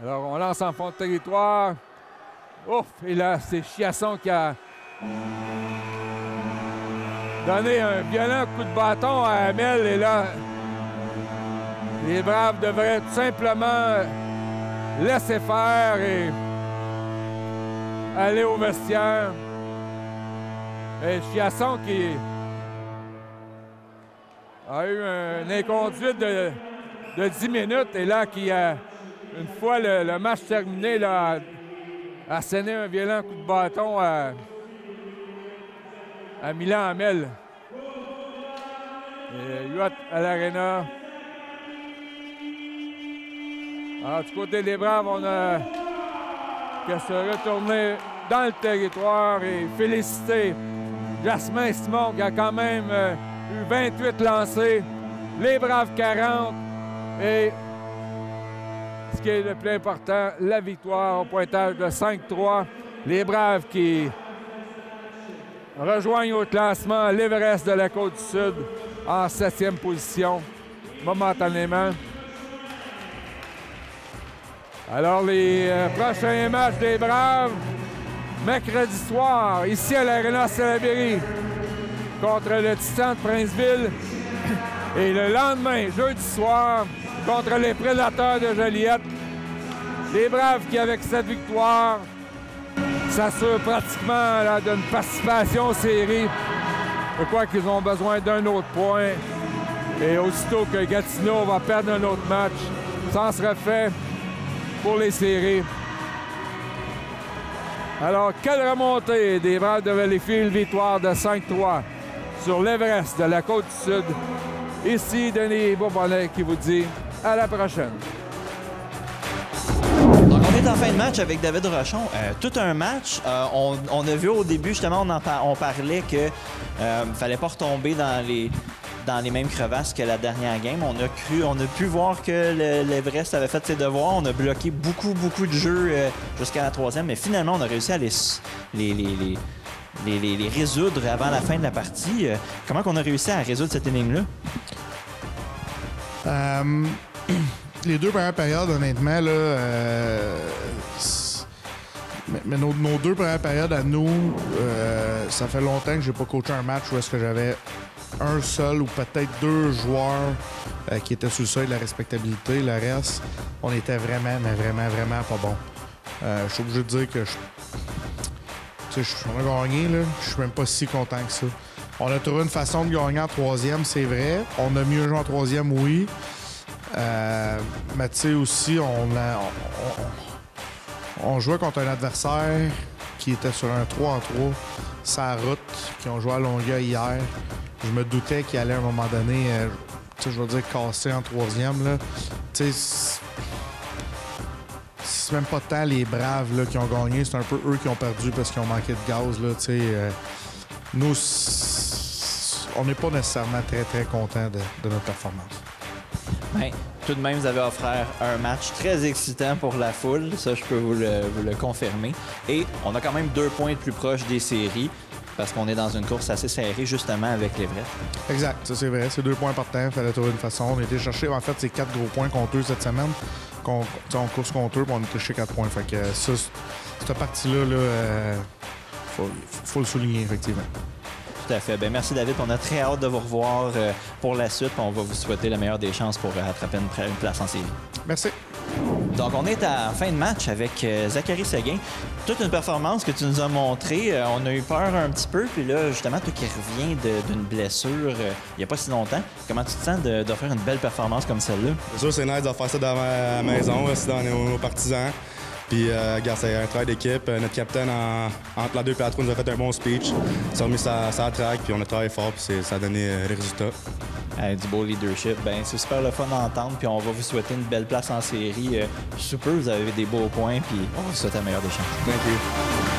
Alors, on lance en fond de territoire. Ouf! Et là, c'est Chiasson qui a donné un violent coup de bâton à Hamel. Et là, les Braves devraient tout simplement laisser faire et aller au vestiaire. Et Chiasson qui a eu une inconduite de 10 minutes et là qui a, une fois le match terminé, là, a asséné un violent coup de bâton à Milan Hamel. Et Huot à l'aréna. Alors, du côté des Braves, on a qu'à se retourner dans le territoire et féliciter Jasmin Simon qui a quand même eu 28 lancés, les Braves 40 et ce qui est le plus important, la victoire au pointage de 5-3. Les Braves qui rejoignent au classement l'Everest de la Côte-du-Sud en 7e position momentanément. Alors, les prochains matchs des Braves, mercredi soir, ici à l'Arena Salaberry, contre le Titan de Princeville. Et le lendemain, jeudi soir, contre les Prédateurs de Joliette. Les Braves qui, avec cette victoire, s'assurent pratiquement là, d'une participation aux séries. Je crois qu'ils ont besoin d'un autre point. Et aussitôt que Gatineau va perdre un autre match, ça en sera fait pour les séries. Alors, quelle remontée des Braves de Valleyfield, victoire de 5-3 sur l'Everest de la Côte-du-Sud. Ici, Denis Bourbonnais qui vous dit à la prochaine. Donc, on est en fin de match avec David Rochon. Tout un match. On a vu au début, justement, on parlait que fallait pas retomber dans les mêmes crevasses que la dernière game. On a pu voir que l'Everest avait fait ses devoirs. On a bloqué beaucoup de jeux jusqu'à la 3e, mais finalement, on a réussi à les résoudre avant la fin de la partie. Comment on a réussi à résoudre cette énigme-là? Les deux premières périodes, honnêtement, là, mais nos deux premières périodes à nous, ça fait longtemps que j'ai pas coaché un match où est-ce que j'avais un seul ou peut-être deux joueurs qui étaient sous le seuil de la respectabilité. Le reste, on était vraiment pas bon. Je suis obligé de dire que on a gagné, là. Je suis même pas si content que ça. On a trouvé une façon de gagner en 3e, c'est vrai. On a mieux joué en 3e, oui. Mais tu sais aussi, on jouait contre un adversaire qui était sur un 3-3, sa route, qui ont joué à Longueuil hier. Je me doutais qu'il allait à un moment donné, je veux dire, casser en 3e. Là. Tu sais, c'est même pas tant les Braves là, qui ont gagné, c'est un peu eux qui ont perdu parce qu'ils ont manqué de gaz. Là, nous, on n'est pas nécessairement très contents de notre performance. Bien, tout de même, vous avez offert un match très excitant pour la foule. Ça, je peux vous le confirmer. Et on a quand même 2 points de plus proche des séries parce qu'on est dans une course assez serrée, justement, avec l'Everest. Exact, ça c'est vrai. C'est 2 points importants. Il fallait trouver une façon. On a été chercher, en fait, c'est 4 gros points contre eux cette semaine. On course contre eux, puis on a été chercher 4 points. Fait que ça, cette partie-là, faut le souligner, effectivement. Tout à fait. Bien, merci, David. On a très hâte de vous revoir pour la suite. On va vous souhaiter la meilleure des chances pour rattraper une place en série. Merci. Donc, on est à fin de match avec Zachary Seguin. Toute une performance que tu nous as montrée. On a eu peur un petit peu. Puis là, justement, toi qui reviens d'une blessure il n'y a pas si longtemps, comment tu te sens d'offrir une belle performance comme celle-là? C'est sûr, c'est nice de faire ça dans ma maison, aussi dans nos partisans. Puis, regarde, c'est un travail d'équipe. Notre capitaine, entre la 2 et la 3, nous a fait un bon speech. Ils ont mis sa track, puis on a travaillé fort, puis ça a donné les résultats. Du beau leadership. Ben, c'est super le fun d'entendre, puis on va vous souhaiter une belle place en série. Super, vous avez des beaux points, puis on va vous souhaiter la meilleure des chances. Thank you.